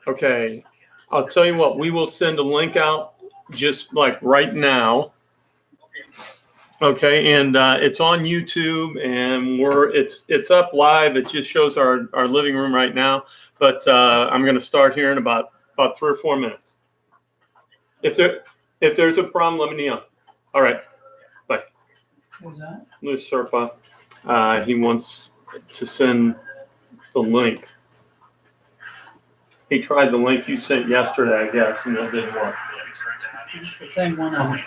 Okay, I'll tell you what, we will send a link out just like right now. Okay, and it's on YouTube, and it's up live. It just shows our living room right now, but I'm going to start here in about 3 or 4 minutes. If there's a problem, let me know. All right, bye. Who's that? Louis Serpa. He wants to send the link. He tried the link you sent yesterday, I guess, and it didn't work. It's the same one. Like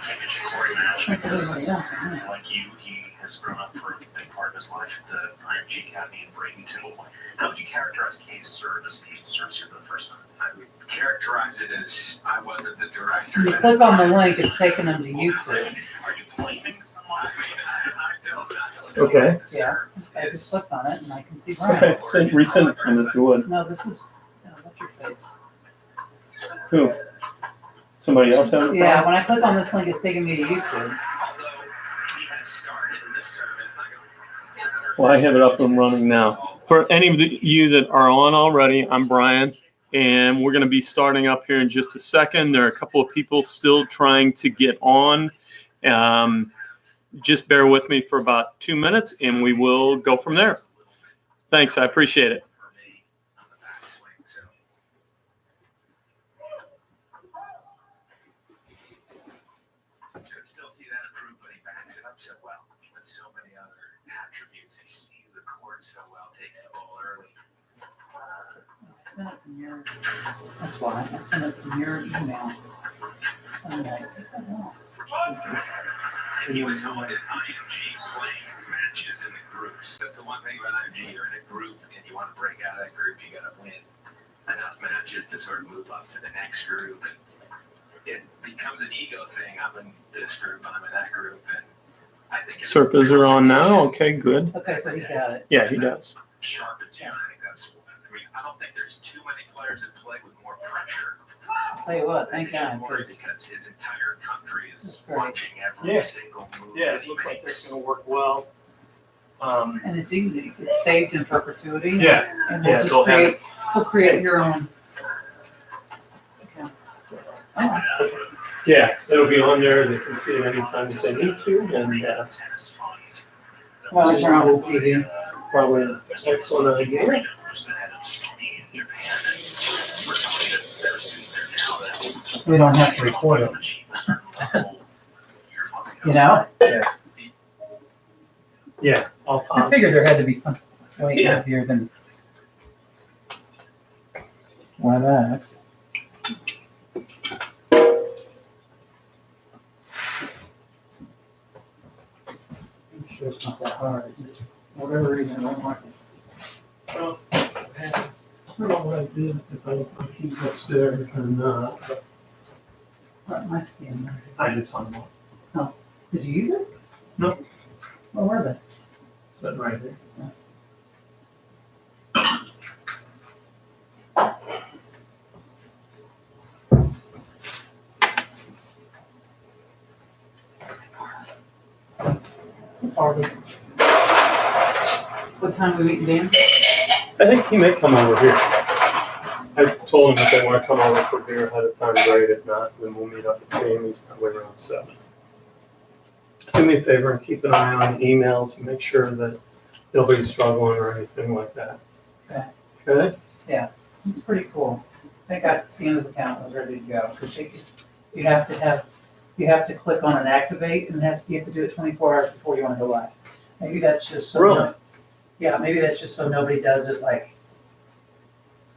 you, he has grown up for a big part of his life at the IMG Academy in Bradenton. How would you characterize Kay's service here for the first time? I would characterize it as I wasn't the director. You click on the link, it's taking them to YouTube. Are you blaming someone? I don't. Okay. Yeah, I just clicked on it and I can see Brian. Okay, resend it to him if you would. No, this is, what's your face? Who? Somebody else have a Yeah, problem? when I click on this link, it's taking me to YouTube. Well, I have it up and running now. For any of you that are on already, I'm Brian, and we're going to be starting up here in just a second. There are a couple of people still trying to get on. Just bear with me for about 2 minutes, and we will go from there. Thanks, I appreciate it. Send it from your, that's why, I sent it from your email. Okay. And he was going at IMG playing matches in the groups. That's the one thing about IMG. You're in a group and you want to break out of that group, you got to win enough matches to sort of move up to the next group. And it becomes an ego thing. I'm in this group, I'm in that group. And I think it's Serpas are on now. Okay, good. Okay, so he's got it. Yeah, he does. Sharp as you. I think that's, I don't think there's too many players that play with more pressure. I'll tell you what, thank God. Because his entire country is That's great. watching every single move that he makes. going to work well. And it's easy, it's saved in perpetuity. Yeah. And Yeah, we'll they'll just we'll create your own. Okay. Oh, Yeah, it'll be on there. They can see it anytime that they need to, and well, it's around on TV. probably the next one idea. We don't have to record it. You know? Yeah. I figured there had to be something that's way Yeah. easier than WebEx. I'm sure it's not that hard. It just, for whatever reason, I don't like it. Well, I don't know what I did if I keep upstairs or not. But That might be in there. I just hung one. Did you use it? No. Where were they? Sitting right there. Harvey. What time we meeting, Dan? I think he may come over here. I told him if they want to come over for beer ahead of time, great. If not, then we'll meet up at Sammy's probably around 7. Do me a favor and keep an eye on emails and make sure that nobody's struggling or anything like that. Okay. Okay? It's pretty cool. I think I've seen his account, was ready to go. Because you have to click on and activate, and you have to do it 24 hours before you want to go live. Maybe that's just so. Really? Yeah, maybe that's just so nobody does it like,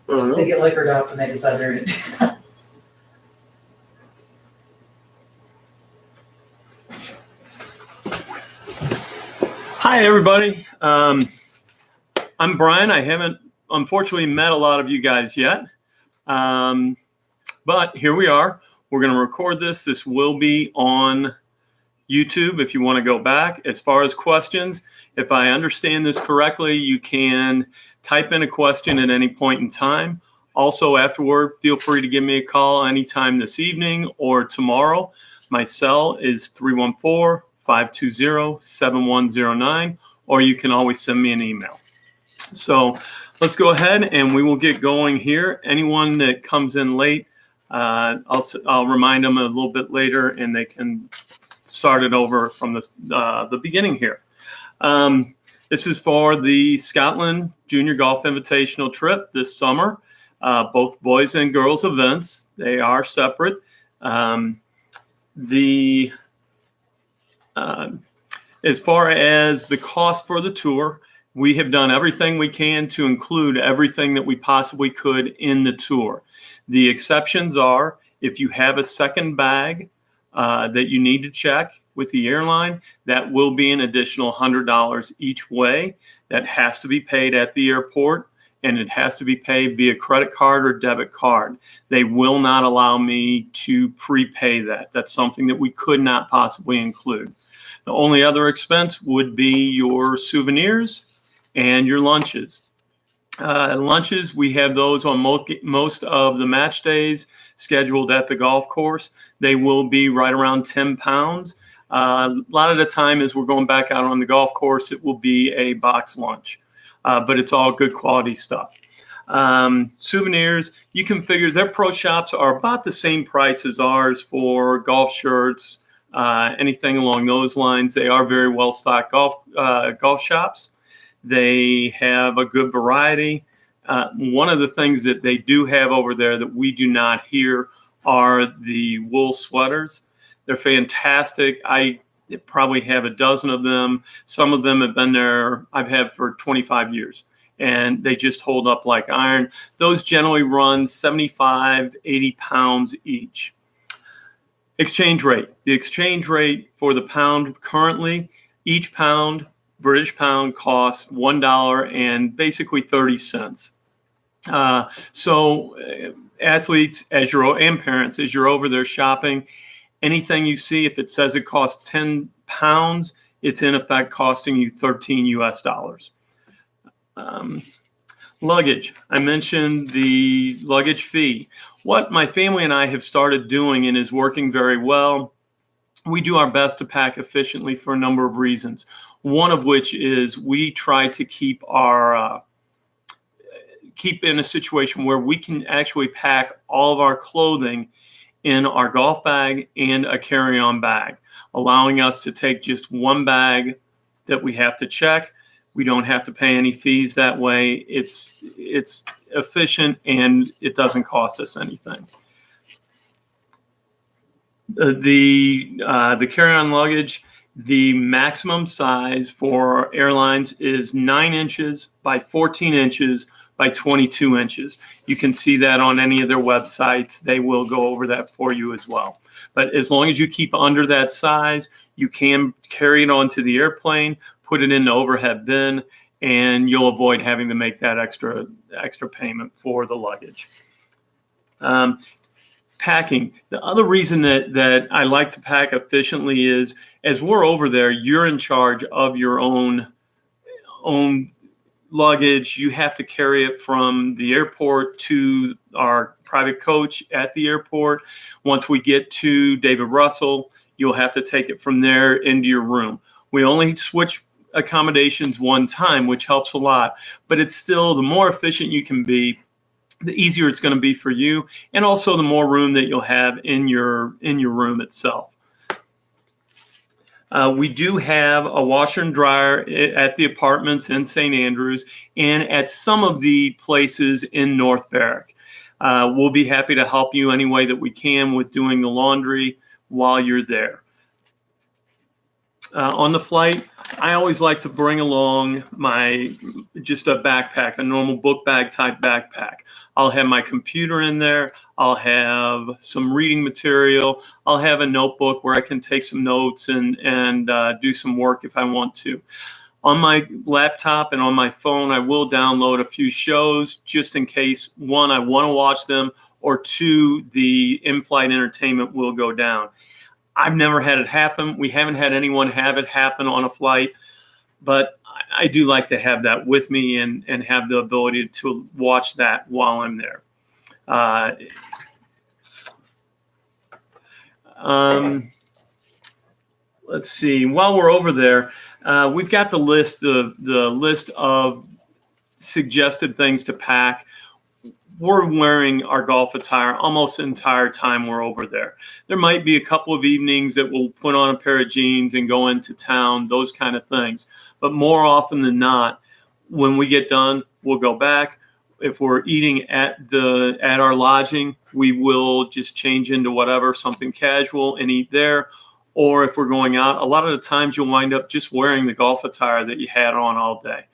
I don't they know. get liquored up and they decide they're going to do something. Hi, everybody. I'm Brian. I haven't, unfortunately, met a lot of you guys yet. But here we are. We're going to record this. This will be on YouTube if you want to go back. As far as questions, if I understand this correctly, you can type in a question at any point in time. Also, afterward, feel free to give me a call anytime this evening or tomorrow. My cell is 314-520-7109, or you can always send me an email. So let's go ahead and we will get going here. Anyone that comes in late, I'll remind them a little bit later, and they can start it over from the beginning here. This is for the Scotland Junior Golf Invitational trip this summer. Both boys and girls events. They are separate. As far as the cost for the tour, we have done everything we can to include everything that we possibly could in the tour. The exceptions are if you have a second bag that you need to check with the airline, that will be an additional $100 each way. That has to be paid at the airport, and it has to be paid via credit card or debit card. They will not allow me to prepay that. That's something that we could not possibly include. The only other expense would be your souvenirs and your lunches. Lunches, we have those on most of the match days scheduled at the golf course. They will be right around 10 pounds. A lot of the time as we're going back out on the golf course, it will be a box lunch, but it's all good quality stuff. Souvenirs, you can figure their pro shops are about the same price as ours for golf shirts, anything along those lines. They are very well stocked golf shops. They have a good variety. One of the things that they do have over there that we do not here are the wool sweaters. They're fantastic. I probably have a dozen of them. Some of them have been there, I've had for 25 years, and they just hold up like iron. Those generally run 75, 80 pounds each. Exchange rate. The exchange rate for the pound currently, each pound, British pound, costs $1 and basically 30 cents. So athletes and parents, as you're over there shopping, anything you see, if it says it costs 10 pounds, it's in effect costing you 13 US dollars. Luggage. I mentioned the luggage fee. What my family and I have started doing and is working very well, we do our best to pack efficiently for a number of reasons. One of which is we try to keep in a situation where we can actually pack all of our clothing in our golf bag and a carry-on bag, allowing us to take just one bag that we have to check. We don't have to pay any fees that way. It's efficient and it doesn't cost us anything. The carry-on luggage, the maximum size for airlines is 9 inches by 14 inches by 22 inches. You can see that on any of their websites. They will go over that for you as well. But as long as you keep under that size, you can carry it onto the airplane, put it in the overhead bin, and you'll avoid having to make that extra payment for the luggage. Packing. The other reason that I like to pack efficiently is as we're over there, you're in charge of your own luggage. You have to carry it from the airport to our private coach at the airport. Once we get to David Russell, you'll have to take it from there into your room. We only switch accommodations one time, which helps a lot, but it's still the more efficient you can be, the easier it's going to be for you, and also the more room that you'll have in your room itself. We do have a washer and dryer at the apartments in St. Andrews and at some of the places in North Berwick. We'll be happy to help you any way that we can with doing the laundry while you're there. On the flight, I always like to bring along just a backpack, a normal book bag type backpack. I'll have my computer in there. I'll have some reading material. I'll have a notebook where I can take some notes and do some work if I want to. On my laptop and on my phone, I will download a few shows just in case, one, I want to watch them, or two, the in-flight entertainment will go down. I've never had it happen. We haven't had anyone have it happen on a flight, but I do like to have that with me and have the ability to watch that while I'm there. Let's see. While we're over there, we've got the list of suggested things to pack. We're wearing our golf attire almost the entire time we're over there. There might be a couple of evenings that we'll put on a pair of jeans and go into town, those kind of things. But more often than not, when we get done, we'll go back. If we're eating at our lodging, we will just change into whatever, something casual, and eat there. Or if we're going out, a lot of the times you'll wind up just wearing the golf attire that you had on all day.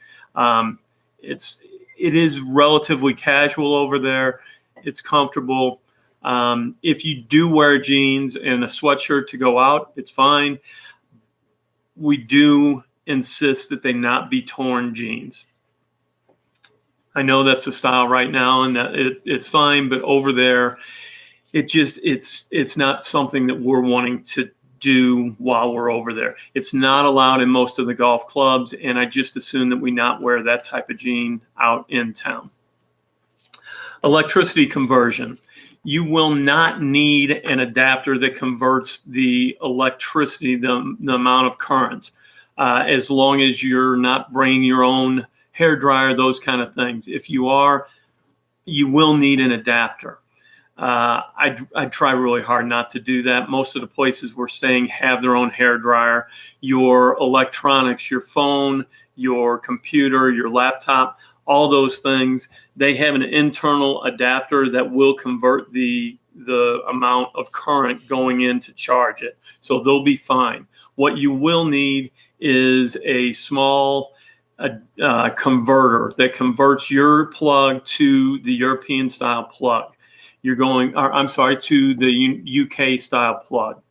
It is relatively casual over there. It's comfortable. If you do wear jeans and a sweatshirt to go out, it's fine. We do insist that they not be torn jeans. I know that's a style right now, and that it's fine, but over there, it's not something that we're wanting to do while we're over there. It's not allowed in most of the golf clubs, and I just assume that we not wear that type of jean out in town. Electricity conversion. You will not need an adapter that converts the electricity, the amount of current, as long as you're not bringing your own hair dryer, those kind of things. If you are, you will need an adapter. I'd try really hard not to do that. Most of the places we're staying have their own hair dryer. Your electronics, your phone, your computer, your laptop, all those things, they have an internal adapter that will convert the amount of current going in to charge it. So they'll be fine. What you will need is a small converter that converts your plug to the European style plug. To the UK style plug.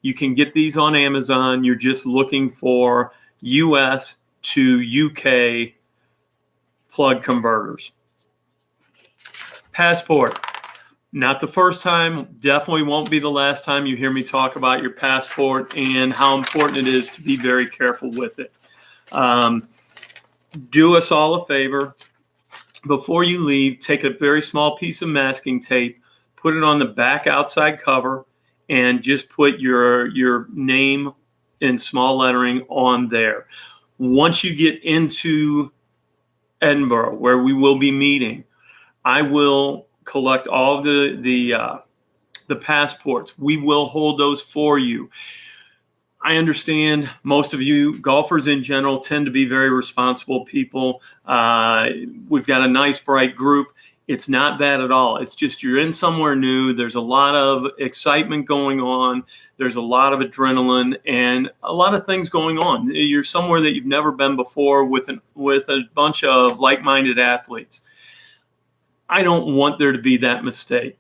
You can get these on Amazon. You're just looking for US to UK plug converters. Passport. Not the first time, definitely won't be the last time you hear me talk about your passport and how important it is to be very careful with it. Do us all a favor. Before you leave, take a very small piece of masking tape, put it on the back outside cover, and just put your name in small lettering on there. Once you get into Edinburgh, where we will be meeting, I will collect all of the passports. We will hold those for you. I understand most of you golfers in general tend to be very responsible people. We've got a nice, bright group. It's not that at all. It's just you're in somewhere new. There's a lot of excitement going on. There's a lot of adrenaline and a lot of things going on. You're somewhere that you've never been before with a bunch of like-minded athletes. I don't want there to be that mistake.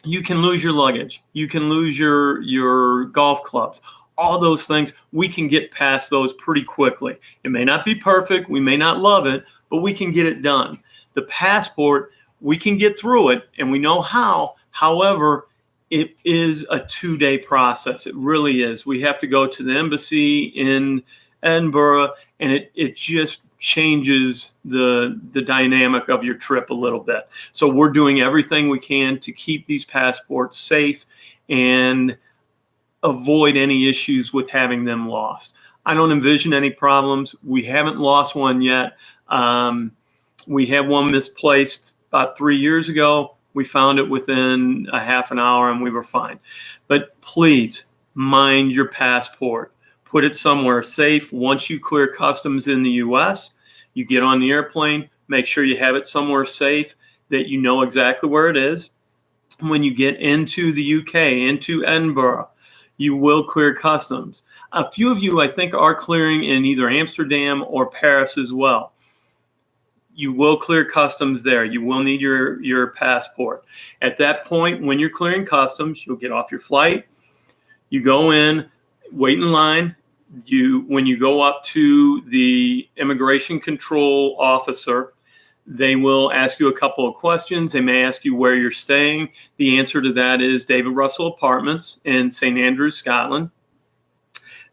You can lose your luggage. You can lose your golf clubs. All those things, we can get past those pretty quickly. It may not be perfect. We may not love it, but we can get it done. The passport, we can get through it, and we know how. However, it is a 2-day process. It really is. We have to go to the embassy in Edinburgh, and it just changes the dynamic of your trip a little bit. So we're doing everything we can to keep these passports safe and avoid any issues with having them lost. I don't envision any problems. We haven't lost one yet. We had one misplaced about 3 years ago. We found it within a half an hour and we were fine. But please mind your passport. Put it somewhere safe. Once you clear customs in the US, you get on the airplane, make sure you have it somewhere safe that you know exactly where it is. When you get into the UK, into Edinburgh, you will clear customs. A few of you, I think, are clearing in either Amsterdam or Paris as well. You will clear customs there. You will need your passport. At that point, when you're clearing customs, you'll get off your flight. You go in, wait in line. When you go up to the immigration control officer, they will ask you a couple of questions. They may ask you where you're staying. The answer to that is David Russell Apartments in St. Andrews, Scotland.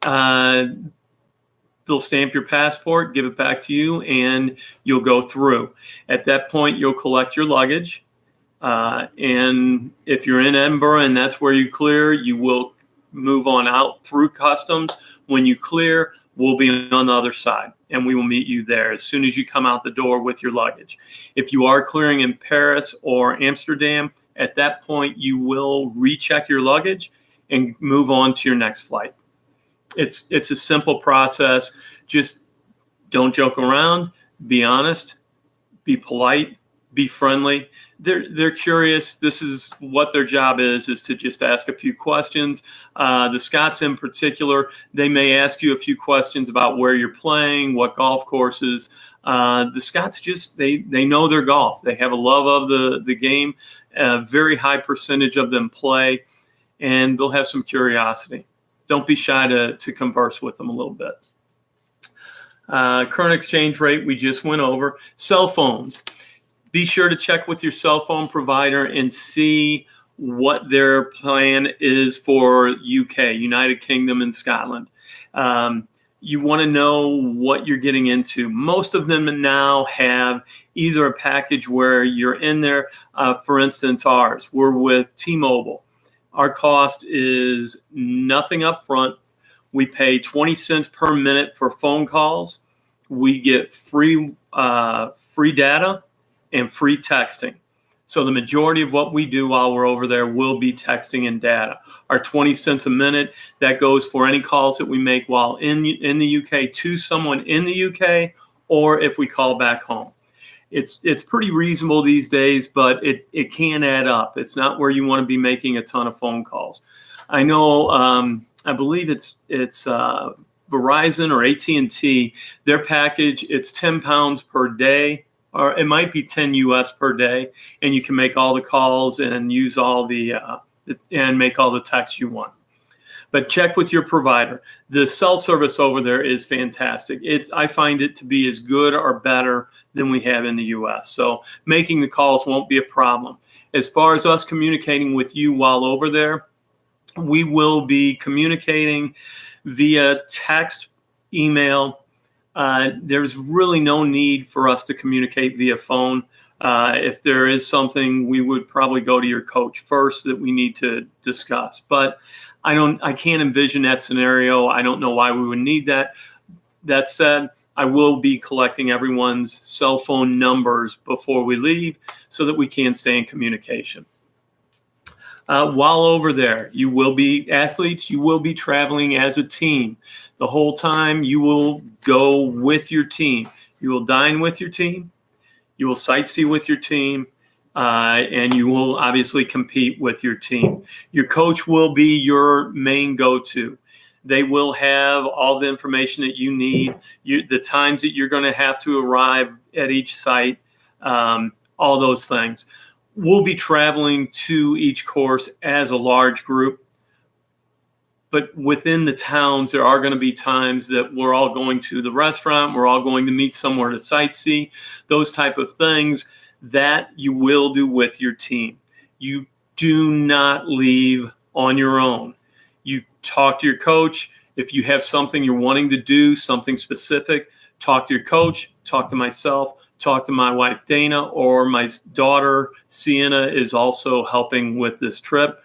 They'll stamp your passport, give it back to you, and you'll go through. At that point, you'll collect your luggage. And if you're in Edinburgh and that's where you clear, you will move on out through customs. When you clear, we'll be on the other side. and we will meet you there as soon as you come out the door with your luggage. If you are clearing in Paris or Amsterdam, at that point you will recheck your luggage and move on to your next flight. It's a simple process. Just don't joke around, be honest, be polite, be friendly. They're curious. This is what their job is to just ask a few questions. The Scots in particular, they may ask you a few questions about where you're playing, what golf courses. The Scots just, they know their golf. They have a love of the game. A very high percentage of them play, and they'll have some curiosity. Don't be shy to converse with them a little bit. Current exchange rate, we just went over. Cell phones. Be sure to check with your cell phone provider and see what their plan is for UK, United Kingdom and Scotland. You want to know what you're getting into. Most of them now have either a package where you're in there. For instance, ours, we're with T-Mobile. Our cost is nothing up front. We pay 20 cents per minute for phone calls. We get free data and free texting. So the majority of what we do while we're over there will be texting and data. Our 20 cents a minute, that goes for any calls that we make while in the UK to someone in the UK, or if we call back home. It's pretty reasonable these days, but it can add up. It's not where you want to be making a ton of phone calls. I know, I believe it's Verizon or AT&T, their package, it's £10 per day, or it might be 10 US per day, and you can make all the calls and use all and make all the texts you want. But check with your provider. The cell service over there is fantastic. I find it to be as good or better than we have in the US. So making the calls won't be a problem. As far as us communicating with you while over there, we will be communicating via text, email. There's really no need for us to communicate via phone. If there is something, we would probably go to your coach first that we need to discuss. But I can't envision that scenario. I don't know why we would need that. That said, I will be collecting everyone's cell phone numbers before we leave so that we can stay in communication. While over there, you will be athletes, you will be traveling as a team. The whole time you will go with your team. You will dine with your team, you will sightsee with your team, and you will obviously compete with your team. Your coach will be your main go-to. They will have all the information that you need, the times that you're going to have to arrive at each site, all those things. We'll be traveling to each course as a large group, but within the towns, there are going to be times that we're all going to the restaurant, we're all going to meet somewhere to sightsee, those type of things that you will do with your team. You do not leave on your own. You talk to your coach. If you have something you're wanting to do, something specific, talk to your coach, talk to myself, talk to my wife, Dana, or my daughter, Sienna, is also helping with this trip.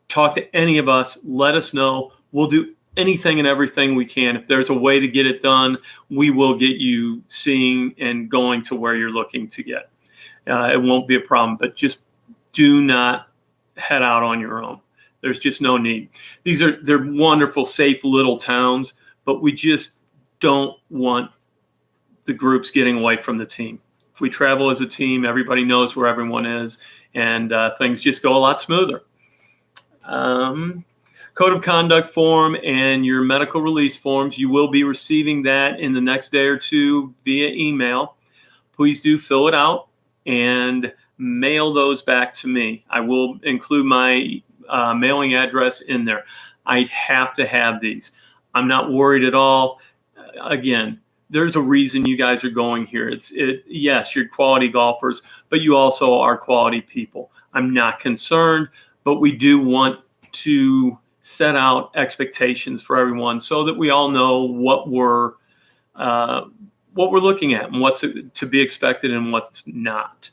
Talk to any of us. Let us know. We'll do anything and everything we can. If there's a way to get it done, we will get you seeing and going to where you're looking to get. It won't be a problem, but just do not head out on your own. There's just no need. They're wonderful, safe little towns, but we just don't want the groups getting away from the team. If we travel as a team, everybody knows where everyone is, and things just go a lot smoother. Code of conduct form and your medical release forms, you will be receiving that in the next day or two via email. Please do fill it out and mail those back to me. I will include my mailing address in there. I'd have to have these. I'm not worried at all. Again, there's a reason you guys are going here. Yes, you're quality golfers, but you also are quality people. I'm not concerned, but we do want to set out expectations for everyone so that we all know what we're looking at and what's to be expected and what's not.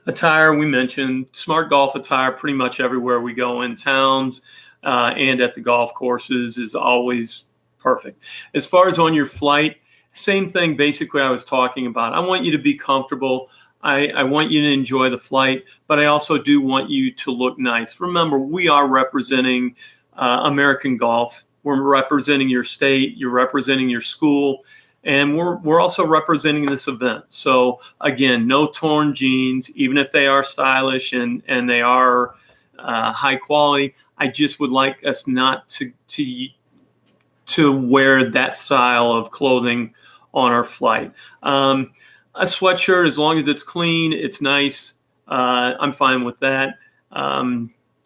Attire, we mentioned smart golf attire pretty much everywhere we go in towns and at the golf courses is always Perfect. As far as on your flight, same thing basically I was talking about. I want you to be comfortable. I want you to enjoy the flight, but I also do want you to look nice. Remember, we are representing American golf. We're representing your state. You're representing your school. And we're also representing this event. So again, no torn jeans, even if they are stylish and they are high quality. I just would like us not to wear that style of clothing on our flight. A sweatshirt, as long as it's clean, it's nice. I'm fine with that.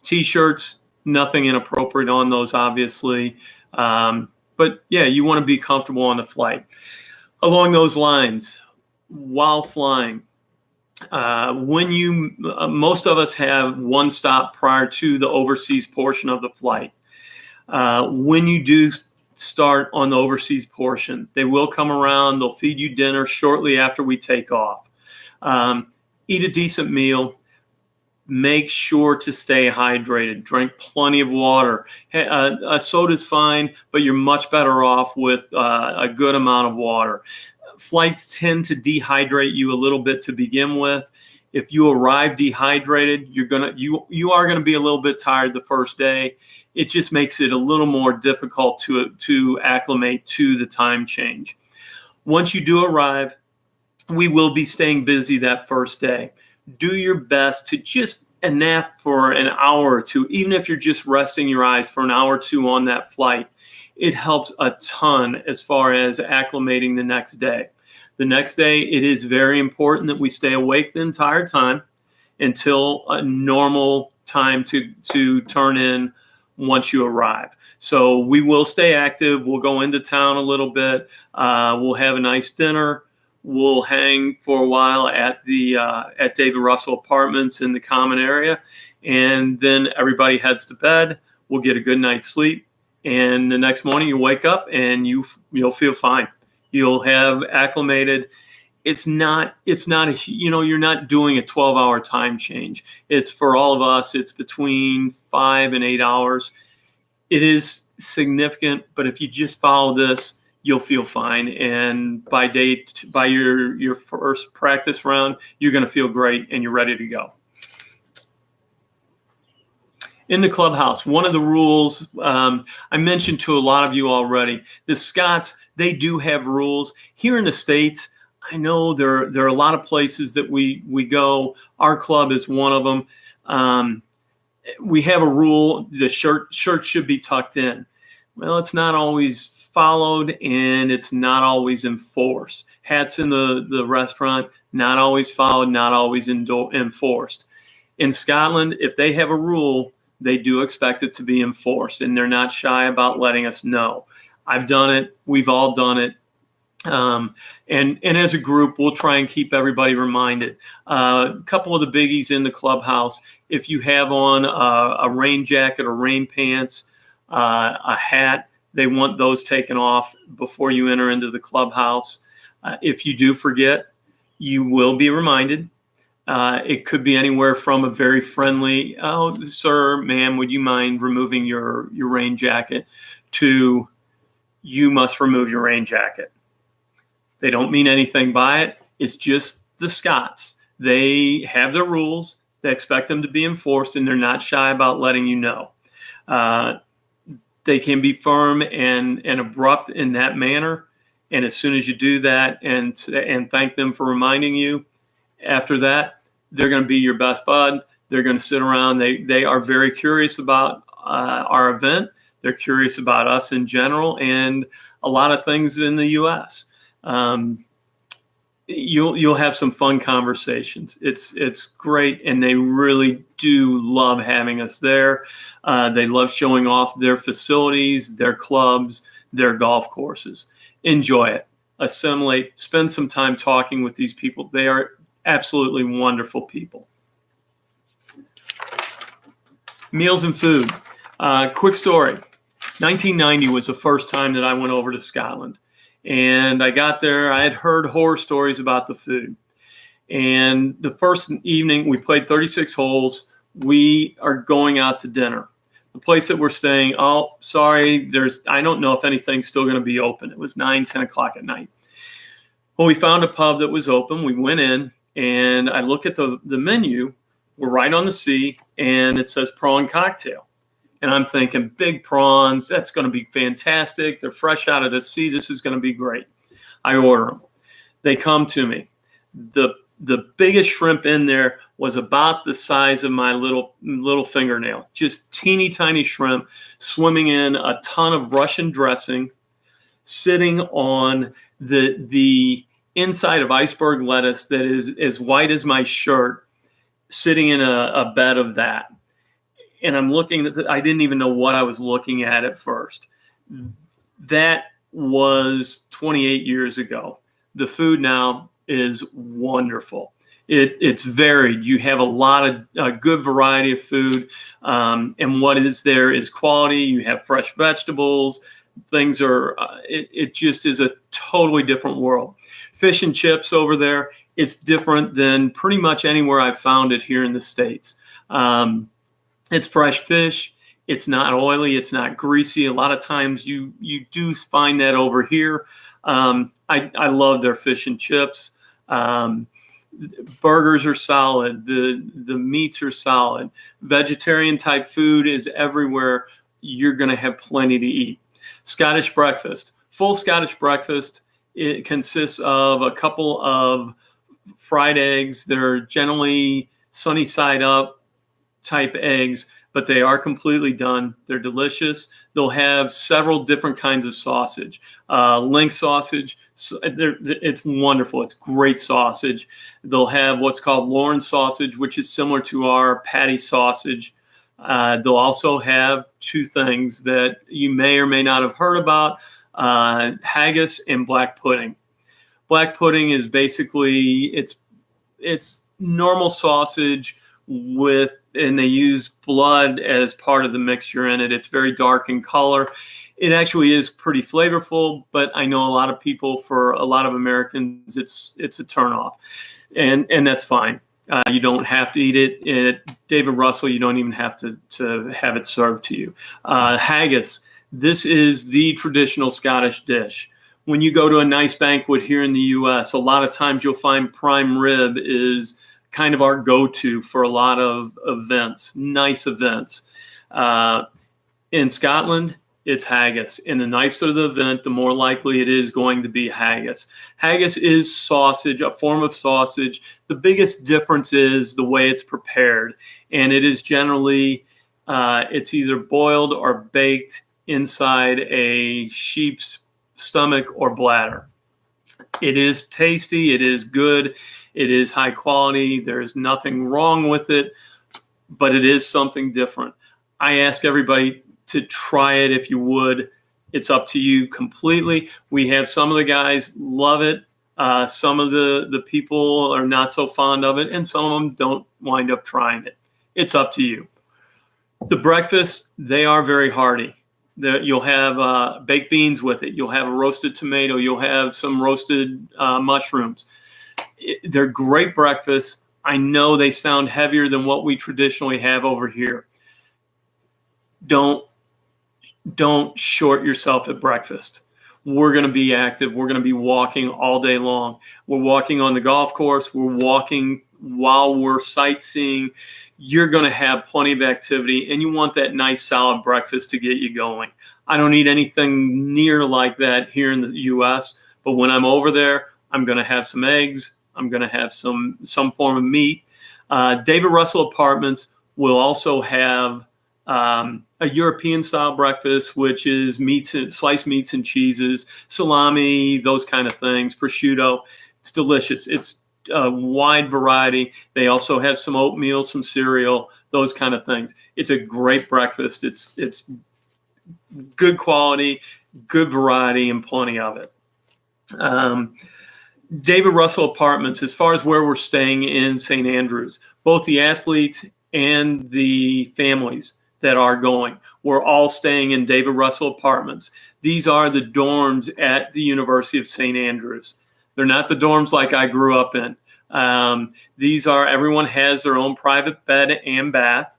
T-shirts, nothing inappropriate on those, obviously. But yeah, you want to be comfortable on the flight. Along those lines, while flying, most of us have one stop prior to the overseas portion of the flight. When you do start on the overseas portion, they will come around. They'll feed you dinner shortly after we take off. Eat a decent meal. Make sure to stay hydrated. Drink plenty of water. A soda's fine, but you're much better off with a good amount of water. Flights tend to dehydrate you a little bit to begin with. If you arrive dehydrated, you are gonna be a little bit tired the first day. It just makes it a little more difficult to acclimate to the time change. Once you do arrive, we will be staying busy that first day. Do your best to just nap for an hour or two, even if you're just resting your eyes for an hour or two on that flight. It helps a ton as far as acclimating the next day. The next day, it is very important that we stay awake the entire time until a normal time to turn in once you arrive. So we will stay active. We'll go into town a little bit. We'll have a nice dinner. We'll hang for a while at David Russell Apartments in the common area, and then everybody heads to bed. We'll get a good night's sleep, and the next morning you wake up and you'll feel fine. You'll have acclimated. It's not you're not doing a 12-hour time change. It's for all of us. It's between 5 and 8 hours. It is significant, but if you just follow this, you'll feel fine. And by your first practice round, you're going to feel great and you're ready to go. In the clubhouse, one of the rules I mentioned to a lot of you already, the Scots, they do have rules. Here in the States, I know there are a lot of places that we go. Our club is one of them. We have a rule, the shirt should be tucked in. Well, it's not always followed and it's not always enforced. Hats in the restaurant, not always followed, not always enforced. In Scotland, if they have a rule, they do expect it to be enforced, and they're not shy about letting us know. I've done it. We've all done it. And as a group, we'll try and keep everybody reminded. A couple of the biggies in the clubhouse, if you have on a rain jacket or rain pants, a hat, they want those taken off before you enter into the clubhouse. If you do forget, you will be reminded. It could be anywhere from a very friendly, "Oh, sir, ma'am, would you mind removing your rain jacket?" to "You must remove your rain jacket." They don't mean anything by it. It's just the Scots. They have their rules. They expect them to be enforced, and they're not shy about letting you know. They can be firm and abrupt in that manner. And as soon as you do that and thank them for reminding you, after that, they're going to be your best bud. They're going to sit around. They are very curious about our event. They're curious about us in general and a lot of things in the U.S. You'll have some fun conversations. It's great, and they really do love having us there. They love showing off their facilities, their clubs, their golf courses. Enjoy it. Assimilate. Spend some time talking with these people. They are absolutely wonderful people. Meals and food. Quick story. 1990 was the first time that I went over to Scotland. And I got there, I had heard horror stories about the food. And the first evening, we played 36 holes. We are going out to dinner. The place that we're staying, oh, sorry, I don't know if anything's still going to be open. It was 9, 10 o'clock at night. Well, we found a pub that was open. We went in, and I look at the menu. We're right on the sea, and it says prawn cocktail. And I'm thinking, big prawns, that's going to be fantastic. They're fresh out of the sea. This is going to be great. I order them. They come to me. The biggest shrimp in there was about the size of my little fingernail. Just teeny tiny shrimp swimming in a ton of Russian dressing, sitting on the inside of iceberg lettuce that is as white as my shirt, sitting in a bed of that. And I'm looking at I didn't even know what I was looking at first. That was 28 years ago. The food now is wonderful. It's varied. You have a lot of good variety of food. And what is there is quality. You have fresh vegetables. Things are, it just is a totally different world. Fish and chips over there, it's different than pretty much anywhere I've found it here in the States. It's fresh fish. It's not oily. It's not greasy. A lot of times you do find that over here. I love their fish and chips. Burgers are solid. The meats are solid. Vegetarian type food is everywhere. You're going to have plenty to eat. Scottish breakfast. Full Scottish breakfast. It consists of a couple of fried eggs. They're generally sunny side up type eggs, but they are completely done. They're delicious. They'll have several different kinds of sausage. Link sausage, it's wonderful. It's great sausage. They'll have what's called Lawrence sausage, which is similar to our patty sausage. They'll also have two things that you may or may not have heard about, haggis and black pudding. Black pudding is basically, it's normal sausage and they use blood as part of the mixture in it. It's very dark in color. It actually is pretty flavorful, but I know a lot of people, for a lot of Americans, it's a turnoff, and that's fine. You don't have to eat it. At David Russell, you don't even have to have it served to you. Haggis. This is the traditional Scottish dish. When you go to a nice banquet here in the U.S., a lot of times you'll find prime rib is kind of our go-to for a lot of events, nice events. In Scotland, it's haggis. And the nicer the event, the more likely it is going to be haggis. Haggis is sausage, a form of sausage. The biggest difference is the way it's prepared. And it is generally, it's either boiled or baked inside a sheep's stomach or bladder. It is tasty. It is good. It is high quality. There's nothing wrong with it, but it is something different. I ask everybody to try it if you would. It's up to you completely. We have some of the guys love it. Some of the people are not so fond of it, and some of them don't wind up trying it. It's up to you. The breakfast, they are very hearty. You'll have baked beans with it. You'll have a roasted tomato. You'll have some roasted mushrooms. They're great breakfasts. I know they sound heavier than what we traditionally have over here. Don't short yourself at breakfast. We're going to be active. We're going to be walking all day long. We're walking on the golf course. We're walking while we're sightseeing. You're going to have plenty of activity, and you want that nice solid breakfast to get you going. I don't eat anything near like that here in the U.S., but when I'm over there, I'm going to have some eggs. I'm going to have some form of meat. David Russell Apartments will also have a European-style breakfast, which is sliced meats and cheeses, salami, those kind of things, prosciutto. It's delicious. It's a wide variety. They also have some oatmeal, some cereal, those kind of things. It's a great breakfast. It's good quality, good variety, and plenty of it. David Russell Apartments, as far as where we're staying in St. Andrews, both the athletes and the families that are going, we're all staying in David Russell Apartments. These are the dorms at the University of St. Andrews. They're not the dorms like I grew up in. Everyone has their own private bed and bath.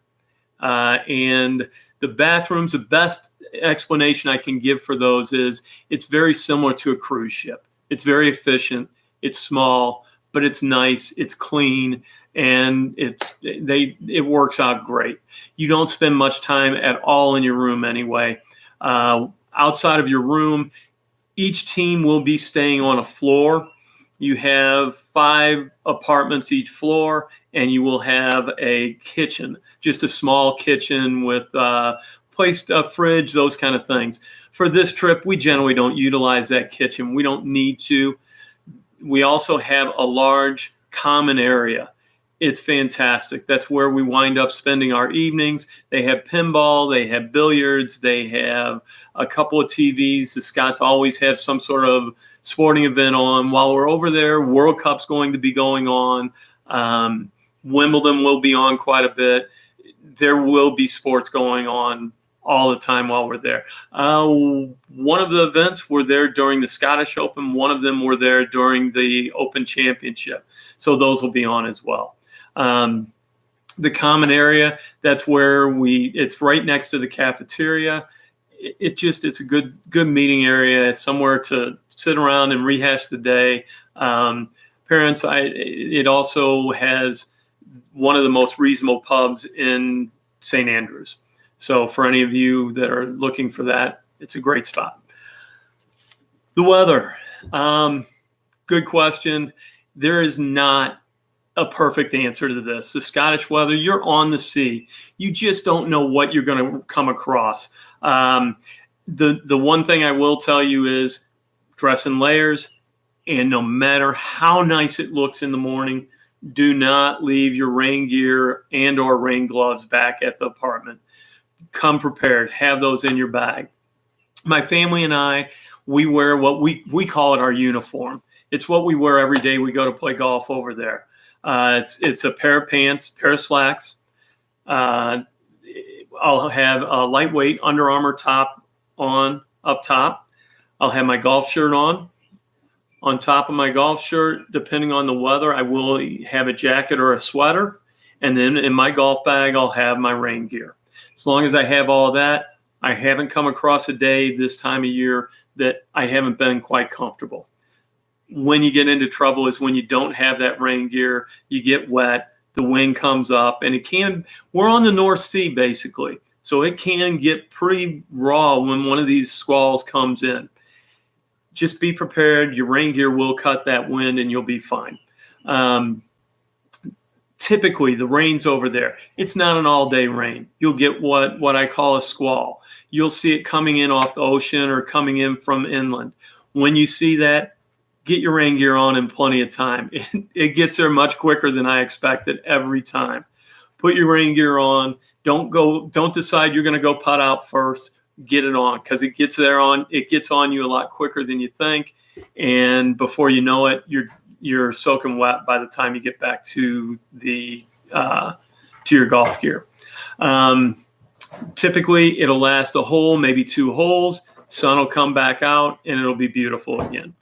And The bathrooms, the best explanation I can give for those is it's very similar to a cruise ship. It's very efficient. It's small, but it's nice. It's clean, and it works out great. You don't spend much time at all in your room anyway. Outside of your room, each team will be staying on a floor. You have 5 apartments each floor, and you will have a kitchen, just a small kitchen with placed a fridge, those kind of things. For this trip, we generally don't utilize that kitchen. We don't need to. We also have a large common area. It's fantastic. That's where we wind up spending our evenings. They have pinball, they have billiards, they have a couple of TVs. The Scots always have some sort of sporting event on. While we're over there, World Cup's going to be going on. Wimbledon will be on quite a bit. There will be sports going on all the time while we're there. One of the events were there during the Scottish Open. One of them were there during the Open Championship. So those will be on as well. The common area, that's where it's right next to the cafeteria. It's a good meeting area, somewhere to sit around and rehash the day. Parents, it also has one of the most reasonable pubs in St. Andrews. So for any of you that are looking for that, it's a great spot. The weather, good question. There is not a perfect answer to this. The Scottish weather, you're on the sea. You just don't know what you're going to come across. The one thing I will tell you is dress in layers, and no matter how nice it looks in the morning, do not leave your rain gear and or rain gloves back at the apartment. Come prepared. Have those in your bag. My family and I, we wear what we call it our uniform. It's what we wear every day we go to play golf over there. It's a pair of pants, pair of slacks. I'll have a lightweight Under Armour top on up top. I'll have my golf shirt on. On top of my golf shirt, depending on the weather, I will have a jacket or a sweater. And then in my golf bag, I'll have my rain gear. As long as I have all that, I haven't come across a day this time of year that I haven't been quite comfortable. When you get into trouble is when you don't have that rain gear, you get wet, the wind comes up, and we're on the North Sea basically. So it can get pretty raw when one of these squalls comes in. Just be prepared. Your rain gear will cut that wind and you'll be fine. Typically, the rain's over there. It's not an all-day rain. You'll get what I call a squall. You'll see it coming in off the ocean or coming in from inland. When you see that, get your rain gear on in plenty of time. It gets there much quicker than I expected every time. Put your rain gear on. Don't decide you're going to go putt out first. Get it on, because it gets on you a lot quicker than you think, and before you know it, you're soaking wet by the time you get back to your golf gear. Typically, it'll last a hole, maybe 2 holes. Sun will come back out, and it'll be beautiful again.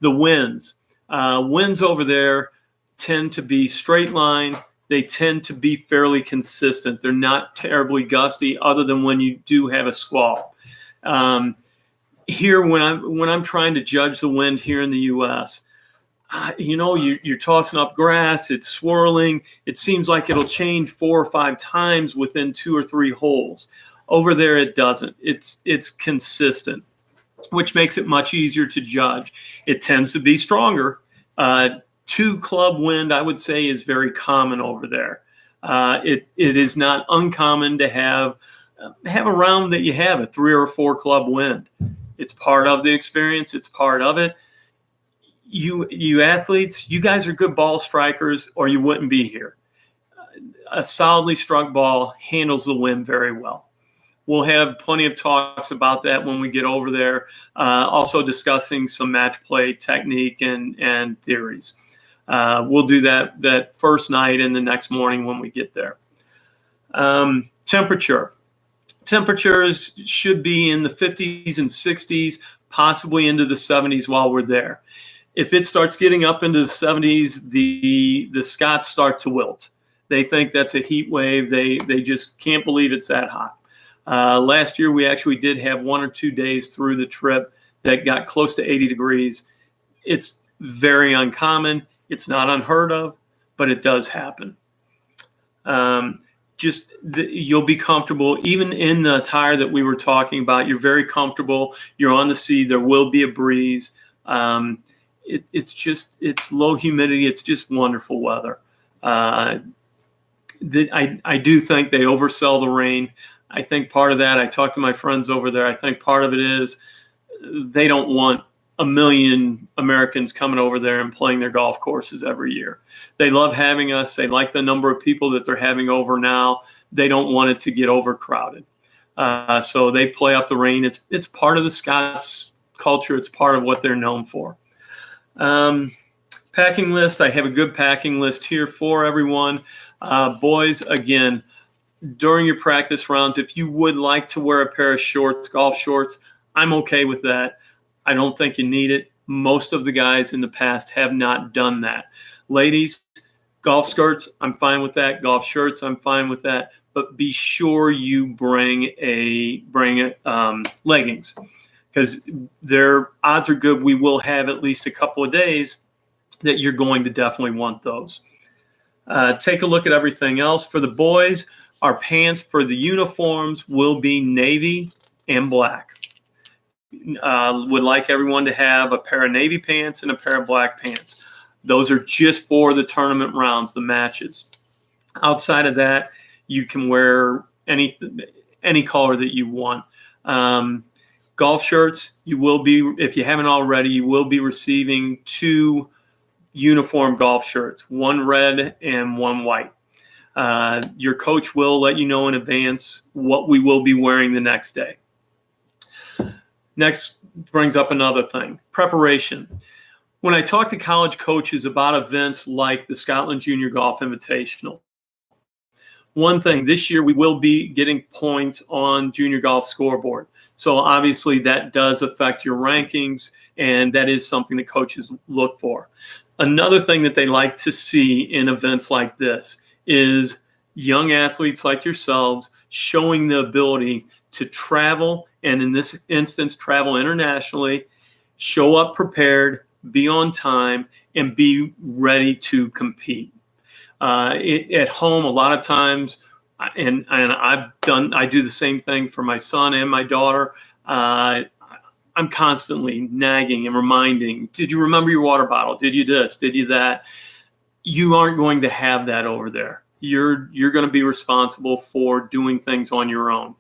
The winds over there tend to be straight line. They tend to be fairly consistent. They're not terribly gusty, other than when you do have a squall. Here, when I'm trying to judge the wind here in the U.S., you're tossing up grass. It's swirling. It seems like it'll change 4 or 5 times within 2 or 3 holes. Over there, it doesn't. It's consistent, which makes it much easier to judge. It tends to be stronger. 2 club wind, I would say, is very common over there. It is not uncommon to have a round that you have a 3 or 4 club wind. It's part of the experience. It's part of it. You athletes, you guys are good ball strikers, or you wouldn't be here. A solidly struck ball handles the wind very well. We'll have plenty of talks about that when we get over there. Also discussing some match play technique and theories. We'll do that first night and the next morning when we get there. Temperature. Temperatures should be in the 50s and 60s, possibly into the 70s while we're there. If it starts getting up into the 70s, the Scots start to wilt. They think that's a heat wave. They just can't believe it's that hot. Last year, we actually did have 1 or 2 days through the trip that got close to 80 degrees. It's very uncommon. It's not unheard of, but it does happen. You'll be comfortable. Even in the attire that we were talking about, you're very comfortable. You're on the sea. There will be a breeze. It's low humidity. It's just wonderful weather. I do think they oversell the rain. I think part of that, I talked to my friends over there, I think part of it is they don't want 1 million Americans coming over there and playing their golf courses every year. They love having us. They like the number of people that they're having over now. They don't want it to get overcrowded. So they play up the rain. It's part of the Scots culture. It's part of what they're known for. Packing list. I have a good packing list here for everyone. Boys, again, during your practice rounds, if you would like to wear a pair of shorts, golf shorts, I'm okay with that. I don't think you need it. Most of the guys in the past have not done that. Ladies, golf skirts, I'm fine with that. Golf shirts, I'm fine with that. But be sure you bring leggings, because their odds are good we will have at least a couple of days that you're going to definitely want those. Take a look at everything else. For the boys, our pants for the uniforms will be navy and black. Would like everyone to have a pair of navy pants and a pair of black pants. Those are just for the tournament rounds, the matches. Outside of that, you can wear any color that you want. Golf shirts, you will be, if you haven't already, you will be receiving 2 uniform golf shirts, 1 red and 1 white. Your coach will let you know in advance what we will be wearing the next day. Next brings up another thing, preparation. When I talk to college coaches about events like the Scotland Junior Golf Invitational, one thing, this year we will be getting points on Junior Golf Scoreboard. So obviously that does affect your rankings, and that is something that coaches look for. Another thing that they like to see in events like this is young athletes like yourselves showing the ability to travel, and in this instance, travel internationally, show up prepared, be on time, and be ready to compete. At home, a lot of times, and I do the same thing for my son and my daughter. I'm constantly nagging and reminding, did you remember your water bottle? Did you this? Did you that? You aren't going to have that over there. You're going to be responsible for doing things on your own.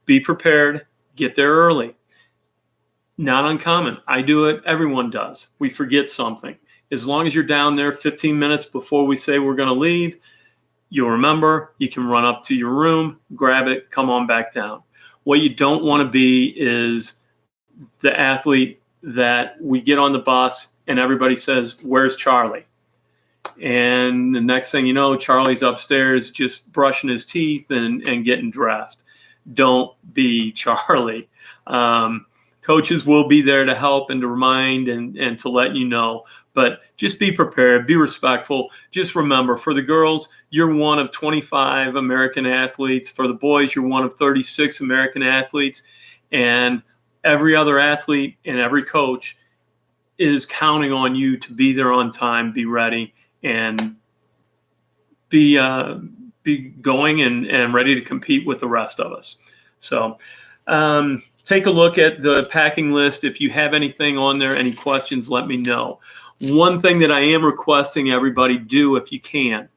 Be prepared. Get there early. Not uncommon. I do it. Everyone does. We forget something. As long as you're down there 15 minutes before we say we're going to leave, you'll remember. You can run up to your room, grab it, come on back down. What you don't want to be is the athlete that we get on the bus and everybody says, "Where's Charlie?" And the next thing you know, Charlie's upstairs just brushing his teeth and getting dressed. Don't be Charlie. Coaches will be there to help and to remind and to let you know. But just be prepared, be respectful. Just remember, for the girls, you're one of 25 American athletes. For the boys, you're one of 36 American athletes. And every other athlete and every coach is counting on you to be there on time, be ready, and be going and ready to compete with the rest of us. So take a look at the packing list. If you have anything on there, any questions, let me know. One thing that I am requesting everybody do, if you can,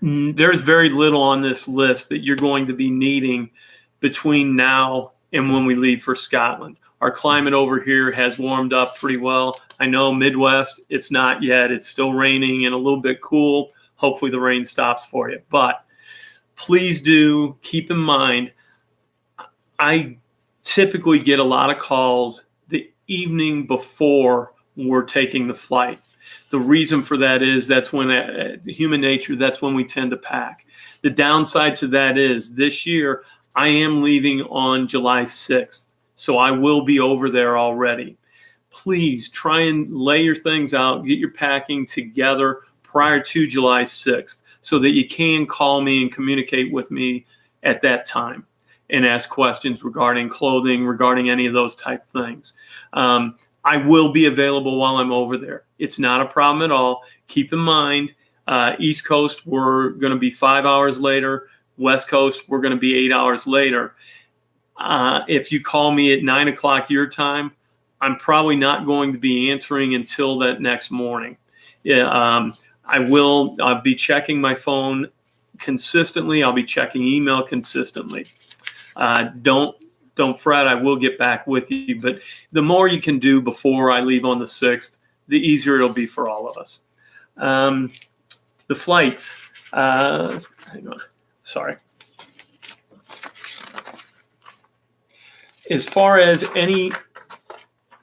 there's very little on this list that you're going to be needing between now and when we leave for Scotland. Our climate over here has warmed up pretty well. I know Midwest, it's not yet. It's still raining and a little bit cool. Hopefully the rain stops for you. But please do keep in mind, I typically get a lot of calls the evening before we're taking the flight. The reason for that is that's when human nature, that's when we tend to pack. The downside to that is this year I am leaving on July 6th. So I will be over there already. Please try and lay your things out, get your packing together prior to July 6th so that you can call me and communicate with me at that time and ask questions regarding clothing, regarding any of those type things. I will be available while I'm over there. It's not a problem at all. Keep in mind, East Coast, we're going to be 5 hours later. West Coast, we're going to be 8 hours later. If you call me at 9 o'clock your time, I'm probably not going to be answering until that next morning. I'll be checking my phone consistently. I'll be checking email consistently. Don't fret, I will get back with you. But the more you can do before I leave on the 6th, the easier it'll be for all of us. The flights, hang on, sorry. As far as any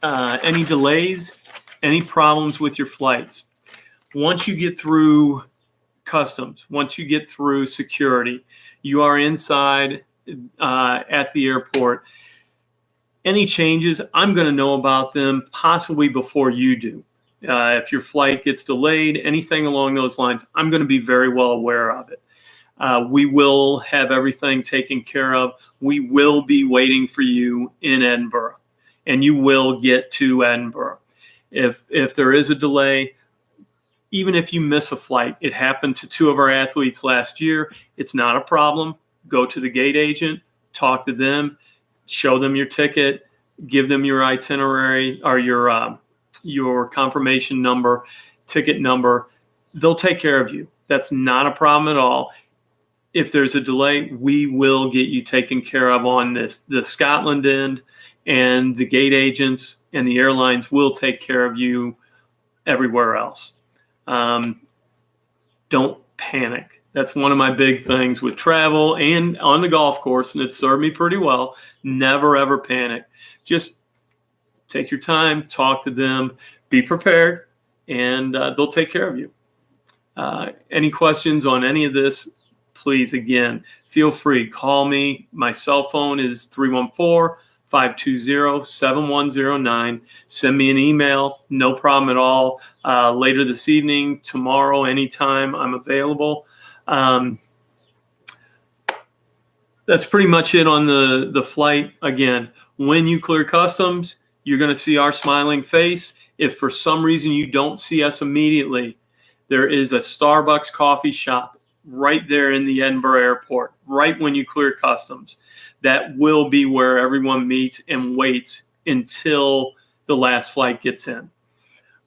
delays, any problems with your flights, once you get through customs, once you get through security, you are inside at the airport. Any changes, I'm going to know about them possibly before you do. If your flight gets delayed, anything along those lines, I'm going to be very well aware of it. We will have everything taken care of. We will be waiting for you in Edinburgh, and you will get to Edinburgh. If there is a delay, even if you miss a flight, it happened to 2 of our athletes last year. It's not a problem. Go to the gate agent, talk to them, show them your ticket, give them your itinerary or your confirmation number, ticket number. They'll take care of you. That's not a problem at all. If there's a delay, we will get you taken care of on the Scotland end, and the gate agents and the airlines will take care of you everywhere else. Don't panic. That's one of my big things with travel and on the golf course, and it served me pretty well. Never, ever panic. Just take your time, talk to them, be prepared, and they'll take care of you. Any questions on any of this, please, again, feel free. Call me. My cell phone is 314-520-7109. Send me an email. No problem at all. Later this evening, tomorrow, anytime, I'm available. That's pretty much it on the flight. Again, when you clear customs, you're going to see our smiling face. If for some reason you don't see us immediately, there is a Starbucks coffee shop right there in the Edinburgh airport, right when you clear customs. That will be where everyone meets and waits until the last flight gets in.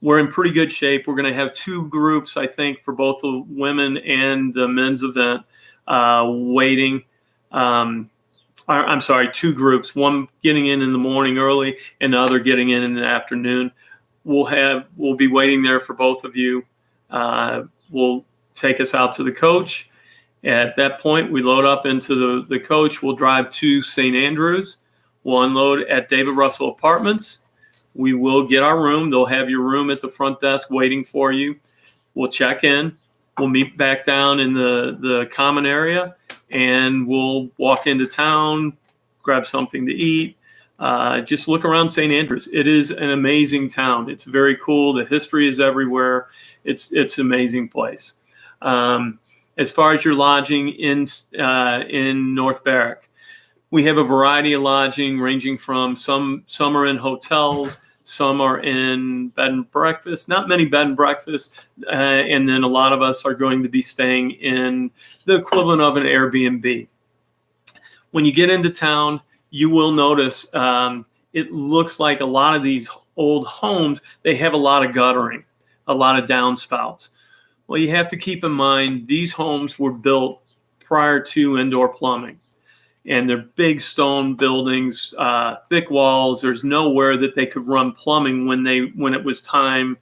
We're in pretty good shape. We're going to have 2 groups, I think, for both the women and the men's event waiting. I'm sorry, 2 groups, one getting in the morning early and the other getting in the afternoon. We'll be waiting there for both of you. We'll take us out to the coach. At that point, we load up into the coach. We'll drive to St. Andrews. We'll unload at David Russell Apartments. We will get our room. They'll have your room at the front desk waiting for you. We'll check in. We'll meet back down in the common area, and we'll walk into town, grab something to eat. Just look around St. Andrews. It is an amazing town. It's very cool. The history is everywhere. It's an amazing place. As far as your lodging in North Barrack, we have a variety of lodging ranging from some are in hotels, some are in bed and breakfast, not many bed and breakfasts, and then a lot of us are going to be staying in the equivalent of an Airbnb. When you get into town, you will notice it looks like a lot of these old homes, they have a lot of guttering, a lot of downspouts. Well, you have to keep in mind these homes were built prior to indoor plumbing. And they're big stone buildings, thick walls. There's nowhere that they could run plumbing when it was time.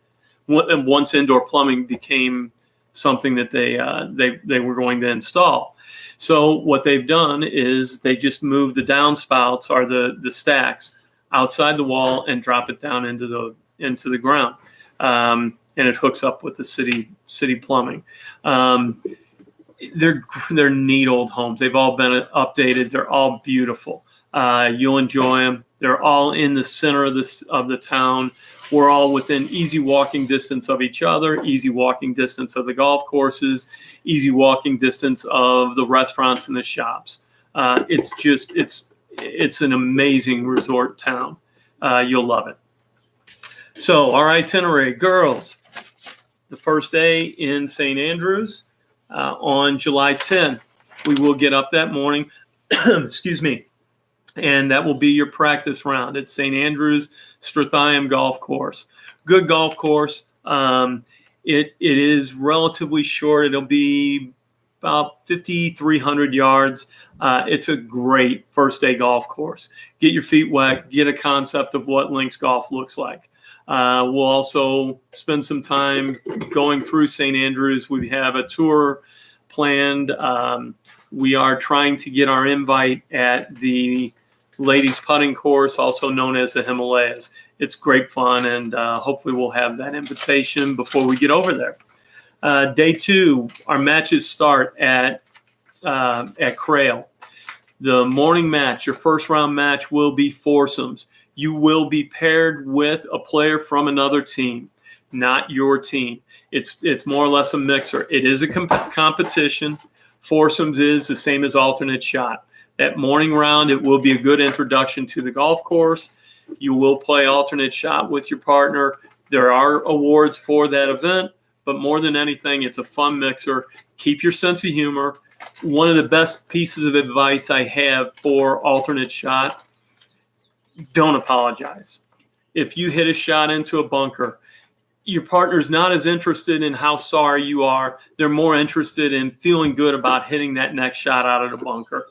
Once indoor plumbing became something that they were going to install. So what they've done is they just move the downspouts or the stacks outside the wall and drop it down into the ground, and it hooks up with the city plumbing. They're neat old homes. They've all been updated. They're all beautiful. You'll enjoy them. They're all in the center of the town. We're all within easy walking distance of each other, easy walking distance of the golf courses, easy walking distance of the restaurants and the shops. It's an amazing resort town. You'll love it. So our itinerary, girls, the first day in St. Andrews on July 10th. We will get up that morning, excuse me, and that will be your practice round at St. Andrews Strathium Golf Course. Good golf course. It is relatively short. It'll be about 5,300 yards. It's a great first day golf course. Get your feet wet, get a concept of what links golf looks like. We'll also spend some time going through St. Andrews. We have a tour planned. We are trying to get our invite at the ladies putting course, also known as the Himalayas. It's great fun, and hopefully we'll have that invitation before we get over there. Day 2, our matches start at Crail. The morning match, your first round match, will be foursomes. You will be paired with a player from another team, not your team. It's more or less a mixer. It is a competition. Foursomes is the same as alternate shot. That morning round, it will be a good introduction to the golf course. You will play alternate shot with your partner. There are awards for that event, but more than anything, it's a fun mixer. Keep your sense of humor. One of the best pieces of advice I have for alternate shot, don't apologize. If you hit a shot into a bunker, your partner's not as interested in how sorry you are. They're more interested in feeling good about hitting that next shot out of the bunker.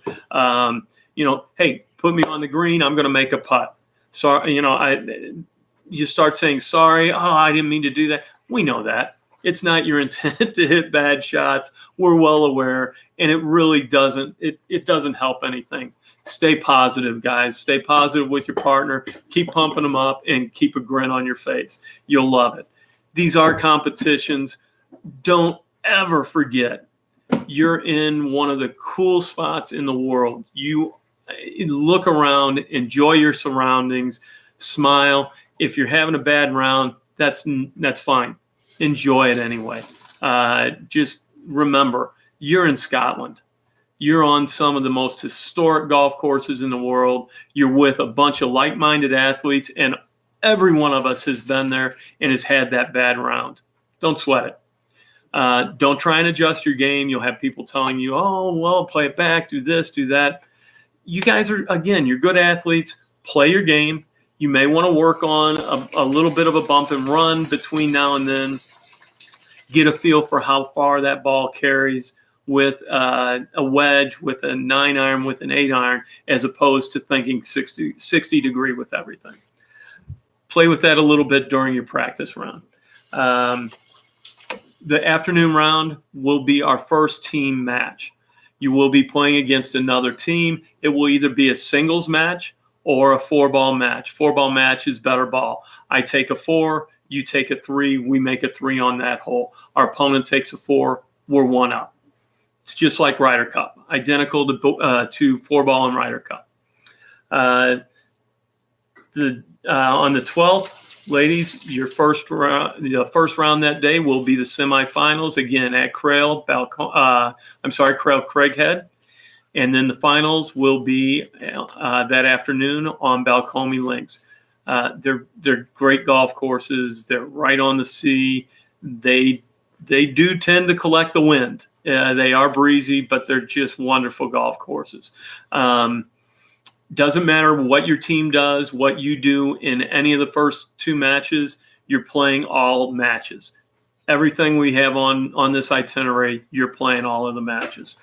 Hey, put me on the green. I'm going to make a putt. Sorry, you start saying sorry. Oh, I didn't mean to do that. We know that. It's not your intent to hit bad shots. We're well aware, and it really doesn't. It doesn't help anything. Stay positive, guys. Stay positive with your partner. Keep pumping them up and keep a grin on your face. You'll love it. These are competitions. Don't ever forget, you're in one of the cool spots in the world. You look around, enjoy your surroundings, smile. If you're having a bad round, that's fine. Enjoy it anyway. Just remember, you're in Scotland. You're on some of the most historic golf courses in the world. You're with a bunch of like-minded athletes, and every one of us has been there and has had that bad round. Don't sweat it. Don't try and adjust your game. You'll have people telling you, oh, well, play it back, do this, do that. You guys are, again, you're good athletes. Play your game. You may want to work on a little bit of a bump and run between now and then. Get a feel for how far that ball carries with a wedge, with a 9-iron, with an 8-iron, as opposed to thinking 60 degree with everything. Play with that a little bit during your practice round. The afternoon round will be our first team match. You will be playing against another team. It will either be a singles match or a 4-ball match. 4-ball match is better ball. I take a 4, you take a 3, we make a 3 on that hole. Our opponent takes a 4, we're 1 up. It's just like Ryder Cup, identical to 4-ball and Ryder Cup. On the 12th, ladies, your first round that day will be the semifinals again at Crail Craighead, and then the finals will be that afternoon on Balcomie Links. They're great golf courses. They're right on the sea. They do tend to collect the wind. They are breezy, but they're just wonderful golf courses. Doesn't matter what your team does, what you do in any of the first 2 matches, you're playing all matches. Everything we have on this itinerary, you're playing all of the matches.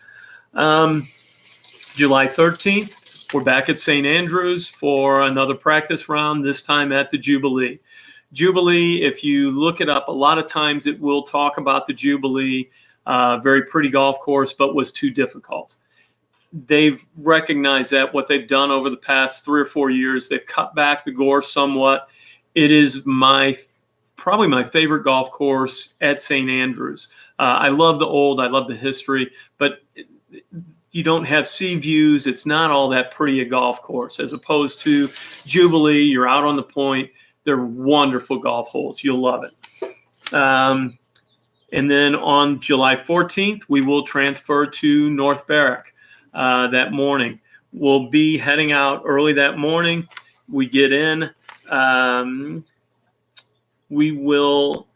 July 13th, we're back at St. Andrews for another practice round, this time at the Jubilee. Jubilee, if you look it up, a lot of times it will talk about the Jubilee, very pretty golf course, but was too difficult. They've recognized that. What they've done over the past 3 or 4 years, they've cut back the gore somewhat. It is probably my favorite golf course at St. Andrews. I love the old, I love the history, but you don't have sea views. It's not all that pretty a golf course, as opposed to Jubilee. You're out on the point. They're wonderful golf holes. You'll love it. And then on July 14th, we will transfer to North Berwick. that morning. We'll be heading out early that morning. We get in. We will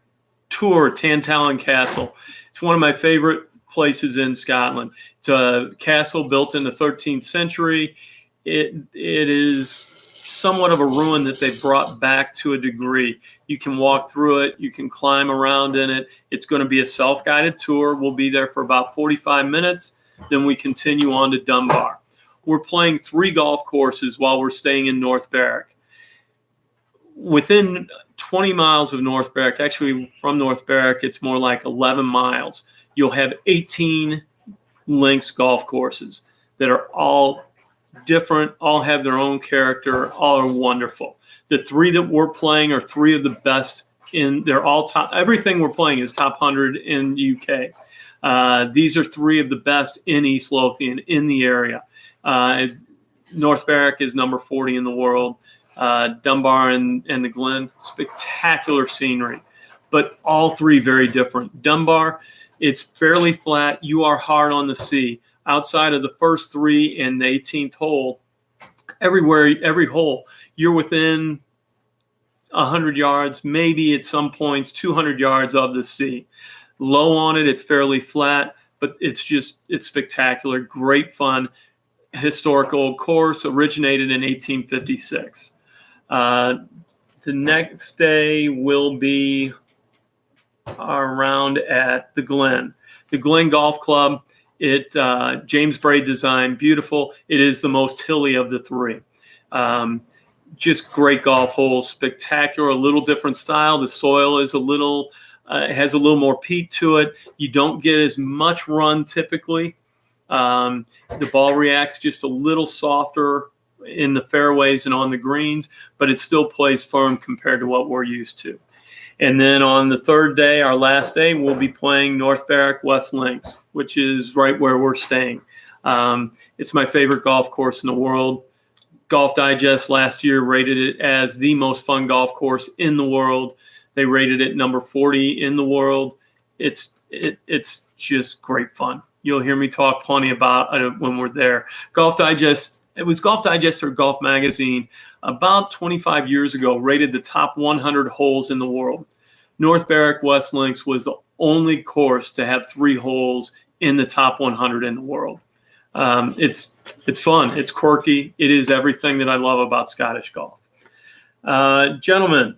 tour Tantallon Castle. It's one of my favorite places in Scotland. It's a castle built in the 13th century. It is somewhat of a ruin that they've brought back to a degree. You can walk through it. You can climb around in it. It's going to be a self-guided tour. We'll be there for about 45 minutes. Then we continue on to Dunbar. We're playing 3 golf courses while we're staying in North Berwick. Within 20 miles of North Berwick, actually from North Berwick, it's more like 11 miles, you'll have 18 links golf courses that are all different, all have their own character, all are wonderful. The 3 that we're playing are 3 of the best they're all top, everything we're playing is top 100 in UK. These are 3 of the best in East Lothian, in the area. North Berwick is number 40 in the world. Dunbar and the Glen, spectacular scenery, but all 3 very different. Dunbar, it's fairly flat. You are hard on the sea. Outside of the first 3 and the 18th hole, every hole, you're within 100 yards, maybe at some points 200 yards of the sea. Low on it, it's fairly flat, but it's spectacular, great fun. Historical course, originated in 1856. The next day will be around at the Glen. The Glen Golf Club, James Braid design, beautiful. It is the most hilly of the 3. Just great golf holes, spectacular, a little different style. The soil is has a little more peat to it. You don't get as much run typically. The ball reacts just a little softer in the fairways and on the greens, but it still plays firm compared to what we're used to. And then on the 3rd day, our last day, we'll be playing North Berwick West Links, which is right where we're staying. It's my favorite golf course in the world. Golf Digest last year rated it as the most fun golf course in the world. They rated it number 40 in the world. It's just great fun. You'll hear me talk plenty about it when we're there. Golf Digest, it was Golf Digest or Golf Magazine about 25 years ago, rated the top 100 holes in the world. North Berwick West Links was the only course to have 3 holes in the top 100 in the world. It's fun. It's quirky. It is everything that I love about Scottish golf. Gentlemen,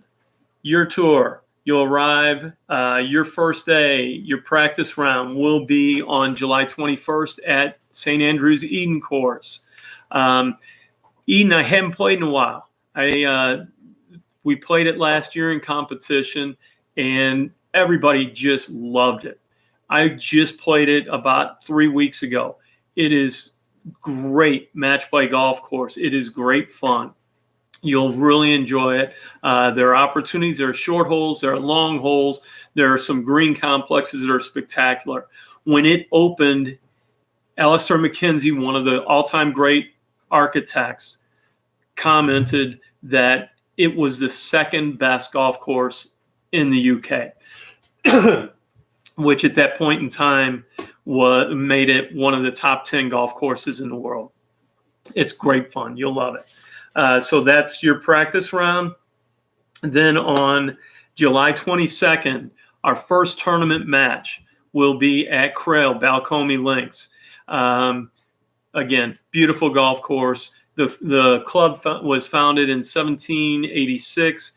your tour. You'll arrive, your first day, your practice round will be on July 21st at St. Andrews Eden course. Eden, I haven't played in a while. We played it last year in competition, and everybody just loved it. I just played it about 3 weeks ago. It is great match play golf course. It is great fun. You'll really enjoy it. There are opportunities. There are short holes. There are long holes. There are some green complexes that are spectacular. When it opened, Alistair McKenzie, one of the all-time great architects, commented that it was the 2nd best golf course in the UK, which at that point in time made it one of the top 10 golf courses in the world. It's great fun. You'll love it. So that's your practice round. Then on July 22nd, our first tournament match will be at Crail, Balcomie Links. Again, beautiful golf course. The club was founded in 1786.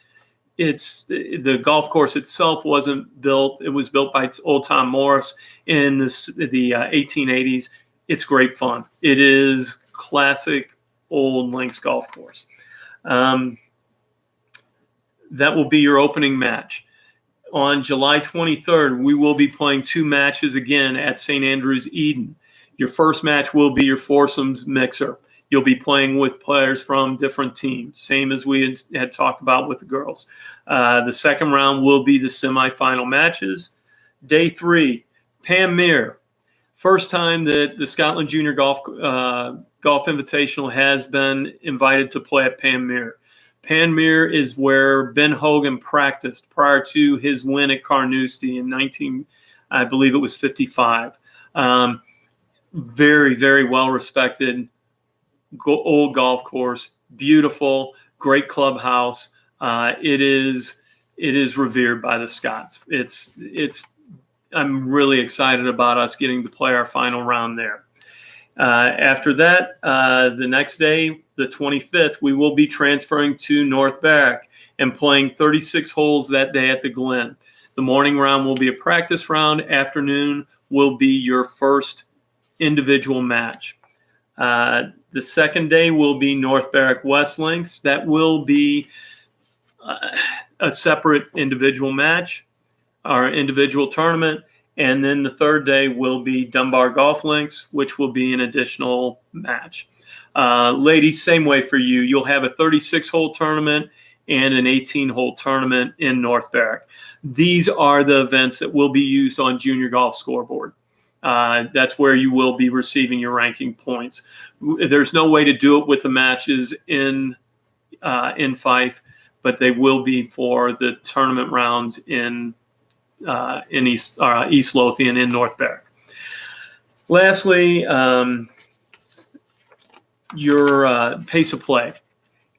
The golf course itself wasn't built. It was built by old Tom Morris in the 1880s. It's great fun. It is classic old links golf course. That will be your opening match. On July 23rd, we will be playing 2 matches again at St. Andrews Eden. Your first match will be your foursomes mixer. You'll be playing with players from different teams, same as we had talked about with the girls. The second round will be the semifinal matches. Day 3, Panmure. First time that the Scotland Junior Golf Invitational has been invited to play at Panmure. Panmure is where Ben Hogan practiced prior to his win at Carnoustie in I believe it was 55. very, very well respected old golf course, beautiful, great clubhouse. It is revered by the Scots. I'm really excited about us getting to play our final round there. After that, the next day, the 25th, we will be transferring to North Berwick and playing 36 holes that day at the Glen. The morning round will be a practice round. Afternoon will be your first individual match. The second day will be North Berwick West Links. That will be a separate individual match, our individual tournament. And then the third day will be Dunbar Golf Links, which will be an additional match. Ladies, same way for you. You'll have a 36-hole tournament and an 18-hole tournament in North Berwick. These are the events that will be used on Junior Golf Scoreboard. That's where you will be receiving your ranking points. There's no way to do it with the matches in Fife, but they will be for the tournament rounds in East Lothian in North Berwick. Lastly, your pace of play.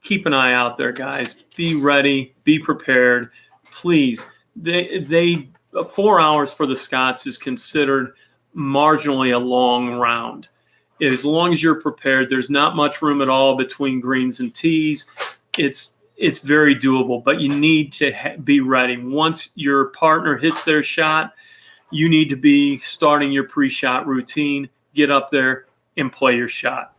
Keep an eye out there, guys. Be ready. Be prepared. Please. 4 hours for the Scots is considered marginally a long round. As long as you're prepared, there's not much room at all between greens and tees. It's very doable, but you need to be ready. Once your partner hits their shot, you need to be starting your pre-shot routine. Get up there and play your shot.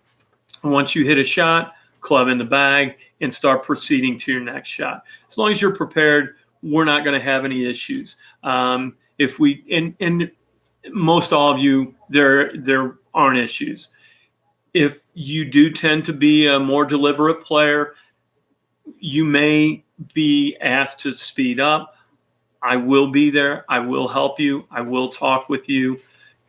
Once you hit a shot, club in the bag and start proceeding to your next shot. As long as you're prepared, we're not going to have any issues. If we and most all of you, there aren't issues. If you do tend to be a more deliberate player, you may be asked to speed up. I will be there. I will help you. I will talk with you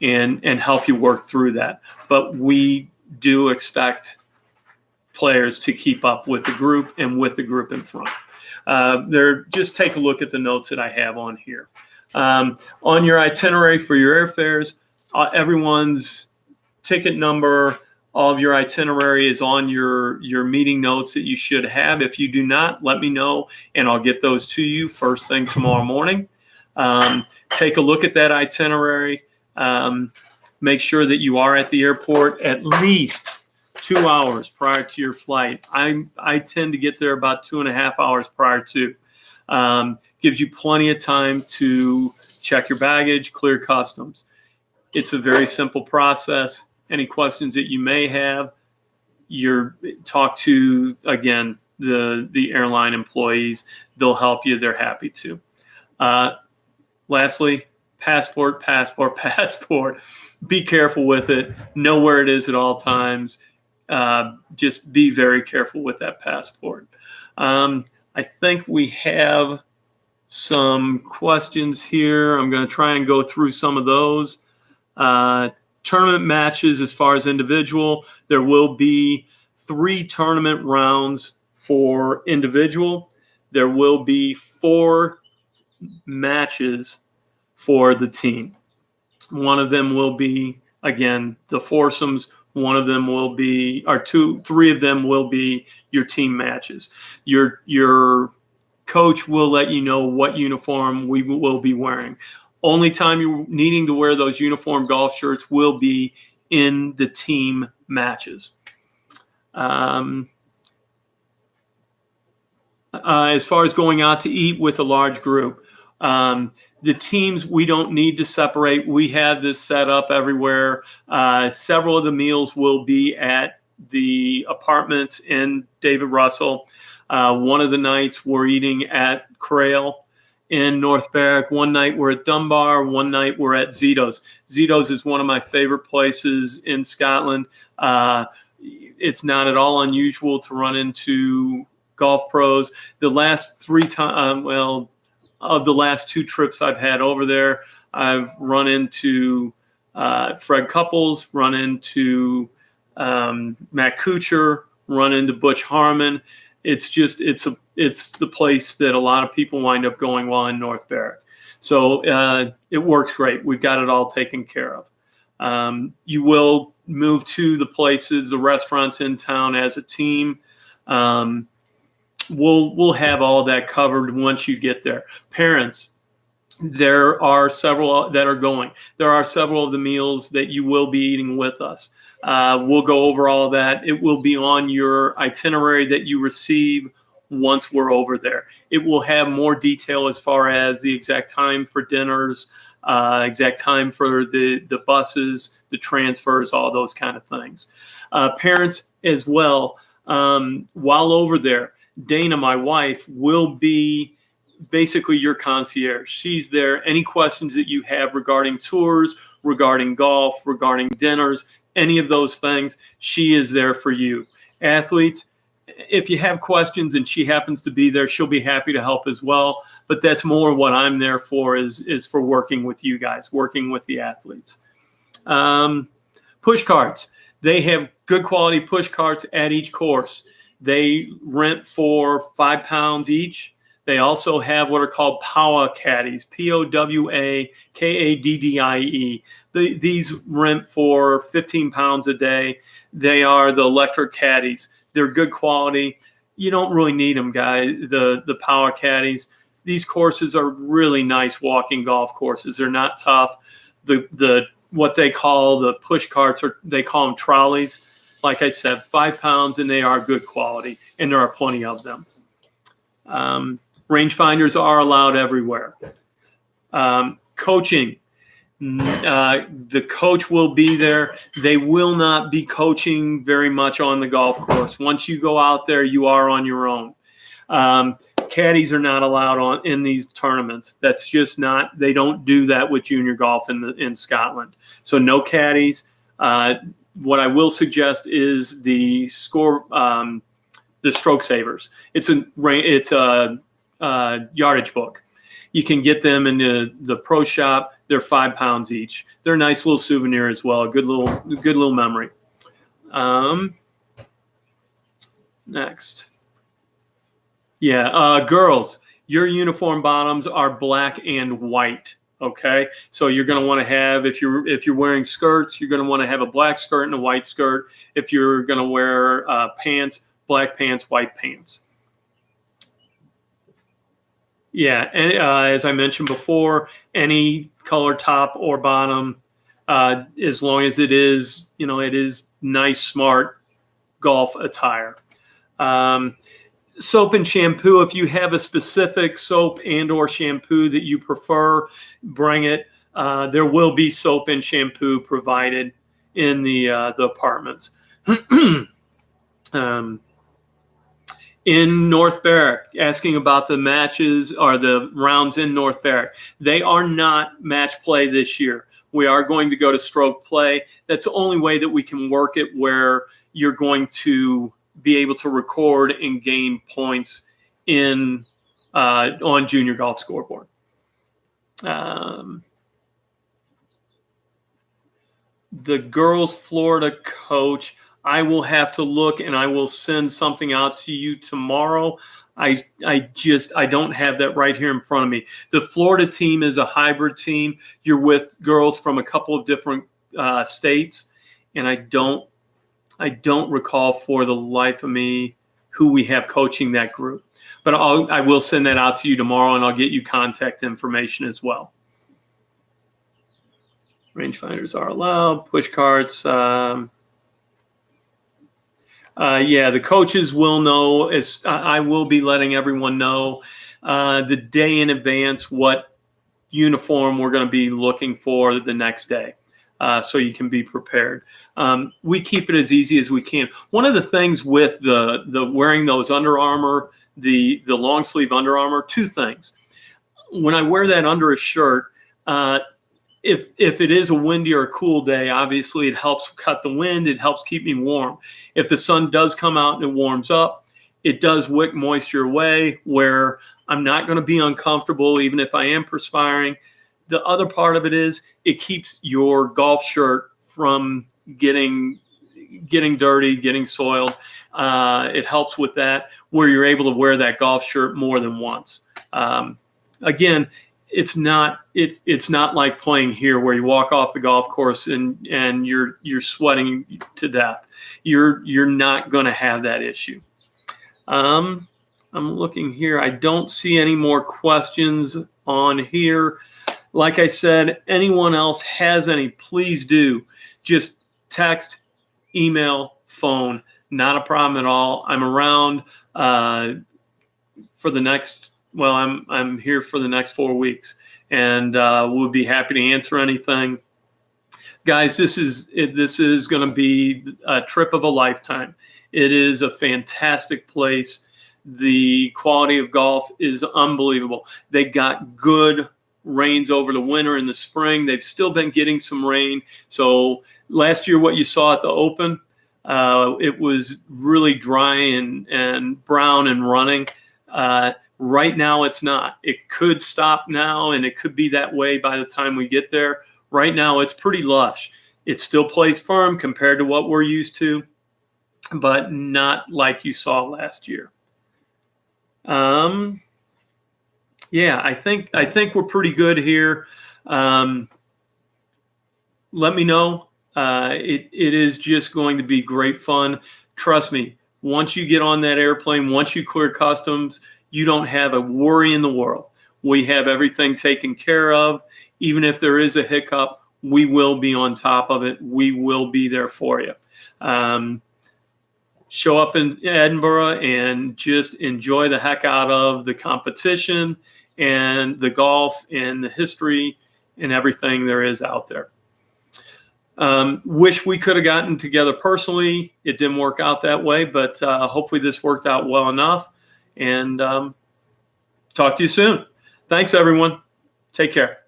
and help you work through that. But we do expect players to keep up with the group and with the group in front. Just take a look at the notes that I have on here. On your itinerary for your airfares, everyone's ticket number, all of your itinerary is on your meeting notes that you should have. If you do not, let me know, and I'll get those to you first thing tomorrow morning. Take a look at that itinerary. Make sure that you are at the airport at least 2 hours prior to your flight. I tend to get there about 2.5 hours prior to. Gives you plenty of time to check your baggage, clear customs. It's a very simple process. Any questions that you may have, talk to, again, the airline employees. They'll help you. They're happy to. Lastly, passport. Be careful with it. Know where it is at all times. Just be very careful with that passport. I think we have some questions here. I'm going to try and go through some of those. Tournament matches as far as individual, there will be 3 tournament rounds for individual. There will be 4 matches for the team. One of them will be, again, the foursomes. One of them will be, or 3 of them will be your team matches. Your coach will let you know what uniform we will be wearing. Only time you're needing to wear those uniform golf shirts will be in the team matches. As far as going out to eat with a large group, the teams, we don't need to separate. We have this set up everywhere. Several of the meals will be at the apartments in David Russell. One of the nights we're eating at Crail in North Berwick. One night we're at Dunbar. One night we're at Zito's. Zito's is one of my favorite places in Scotland. It's not at all unusual to run into golf pros. The last 3 times, of the last 2 trips I've had over there, I've run into Fred Couples, run into Matt Kuchar, run into Butch Harmon. It's the place that a lot of people wind up going while in North Berwick. So it works great. We've got it all taken care of. You will move to the places, the restaurants in town as a team. We'll have all that covered once you get there. Parents, there are several that are going. There are several of the meals that you will be eating with us. We'll go over all of that. It will be on your itinerary that you receive once we're over there. It will have more detail as far as the exact time for dinners, exact time for the buses, the transfers, all those kind of things. Parents as well, while over there, Dana, my wife, will be basically your concierge. She's there. Any questions that you have regarding tours, regarding golf, regarding dinners, any of those things, she is there for you. Athletes, if you have questions and she happens to be there, she'll be happy to help as well. But that's more what I'm there for, is for working with you guys, working with the athletes. Push carts. They have good quality push carts at each course. They rent for £5 each. They also have what are called POWA caddies, POWAKADDIE. These rent for £15 a day. They are the electric caddies. They're good quality. You don't really need them, guys, the POWA caddies. These courses are really nice walking golf courses. They're not tough. The what they call the push carts, or they call them trolleys. Like I said, £5, and they are good quality, and there are plenty of them. Rangefinders are allowed everywhere. Coaching. The coach will be there. They will not be coaching very much on the golf course. Once you go out there, you are on your own. Caddies are not allowed in these tournaments. That's just not. They don't do that with junior golf in Scotland. So no caddies. What I will suggest is the stroke savers. It's a yardage book. You can get them in the pro shop. They're £5 each. They're a nice little souvenir as well. A good little memory. Next. Yeah, girls, your uniform bottoms are black and white. Okay, so you're going to want to have, if you're wearing skirts, you're going to want to have a black skirt and a white skirt. If you're going to wear pants, black pants, white pants. Yeah, and as I mentioned before, any color top or bottom, as long as it is nice, smart golf attire. Soap and shampoo, if you have a specific soap and or shampoo that you prefer, bring it. There will be soap and shampoo provided in the apartments. In North Berwick, asking about the matches or the rounds in North Berwick. They are not match play this year. We are going to go to stroke play. That's the only way that we can work it, where you're going to be able to record and gain points on Junior Golf Scoreboard. The girls Florida coach, I will have to look, and I will send something out to you tomorrow. I don't have that right here in front of me. The Florida team is a hybrid team. You're with girls from a couple of different states, and I don't recall for the life of me who we have coaching that group. But I will send that out to you tomorrow, and I'll get you contact information as well. Rangefinders are allowed. Push carts. Yeah, the coaches will know. I will be letting everyone know the day in advance what uniform we're going to be looking for the next day, so you can be prepared. We keep it as easy as we can. One of the things with the wearing those Under Armour, the long sleeve Under Armour, two things. When I wear that under a shirt, if it is a windy or a cool day, obviously it helps cut the wind. It helps keep me warm. If the sun does come out and it warms up, it does wick moisture away, where I'm not going to be uncomfortable even if I am perspiring. The other part of it is it keeps your golf shirt from getting dirty, getting soiled. It helps with that, where you're able to wear that golf shirt more than once. Again, it's not like playing here where you walk off the golf course and you're sweating to death. You're not going to have that issue. I'm looking here. I don't see any more questions on here. Like I said, anyone else has any, please do. Just text, email, phone. Not a problem at all. I'm around for the next, well, I'm here for the next 4 weeks, and we'll be happy to answer anything. Guys, this is going to be a trip of a lifetime. It is a fantastic place. The quality of golf is unbelievable. They got good rains over the winter and the spring. They've still been getting some rain. So last year, what you saw at the Open, it was really dry and brown and running. Right now, it's not. It could stop now, and it could be that way by the time we get there. Right now, it's pretty lush. It still plays firm compared to what we're used to, but not like you saw last year. Yeah, I think we're pretty good here. Let me know. It is just going to be great fun. Trust me, once you get on that airplane, once you clear customs, you don't have a worry in the world. We have everything taken care of. Even if there is a hiccup, we will be on top of it. We will be there for you. Show up in Edinburgh and just enjoy the heck out of the competition and the golf and the history and everything there is out there. Wish we could have gotten together personally. It didn't work out that way, but hopefully this worked out well enough. And talk to you soon. Thanks, everyone. Take care.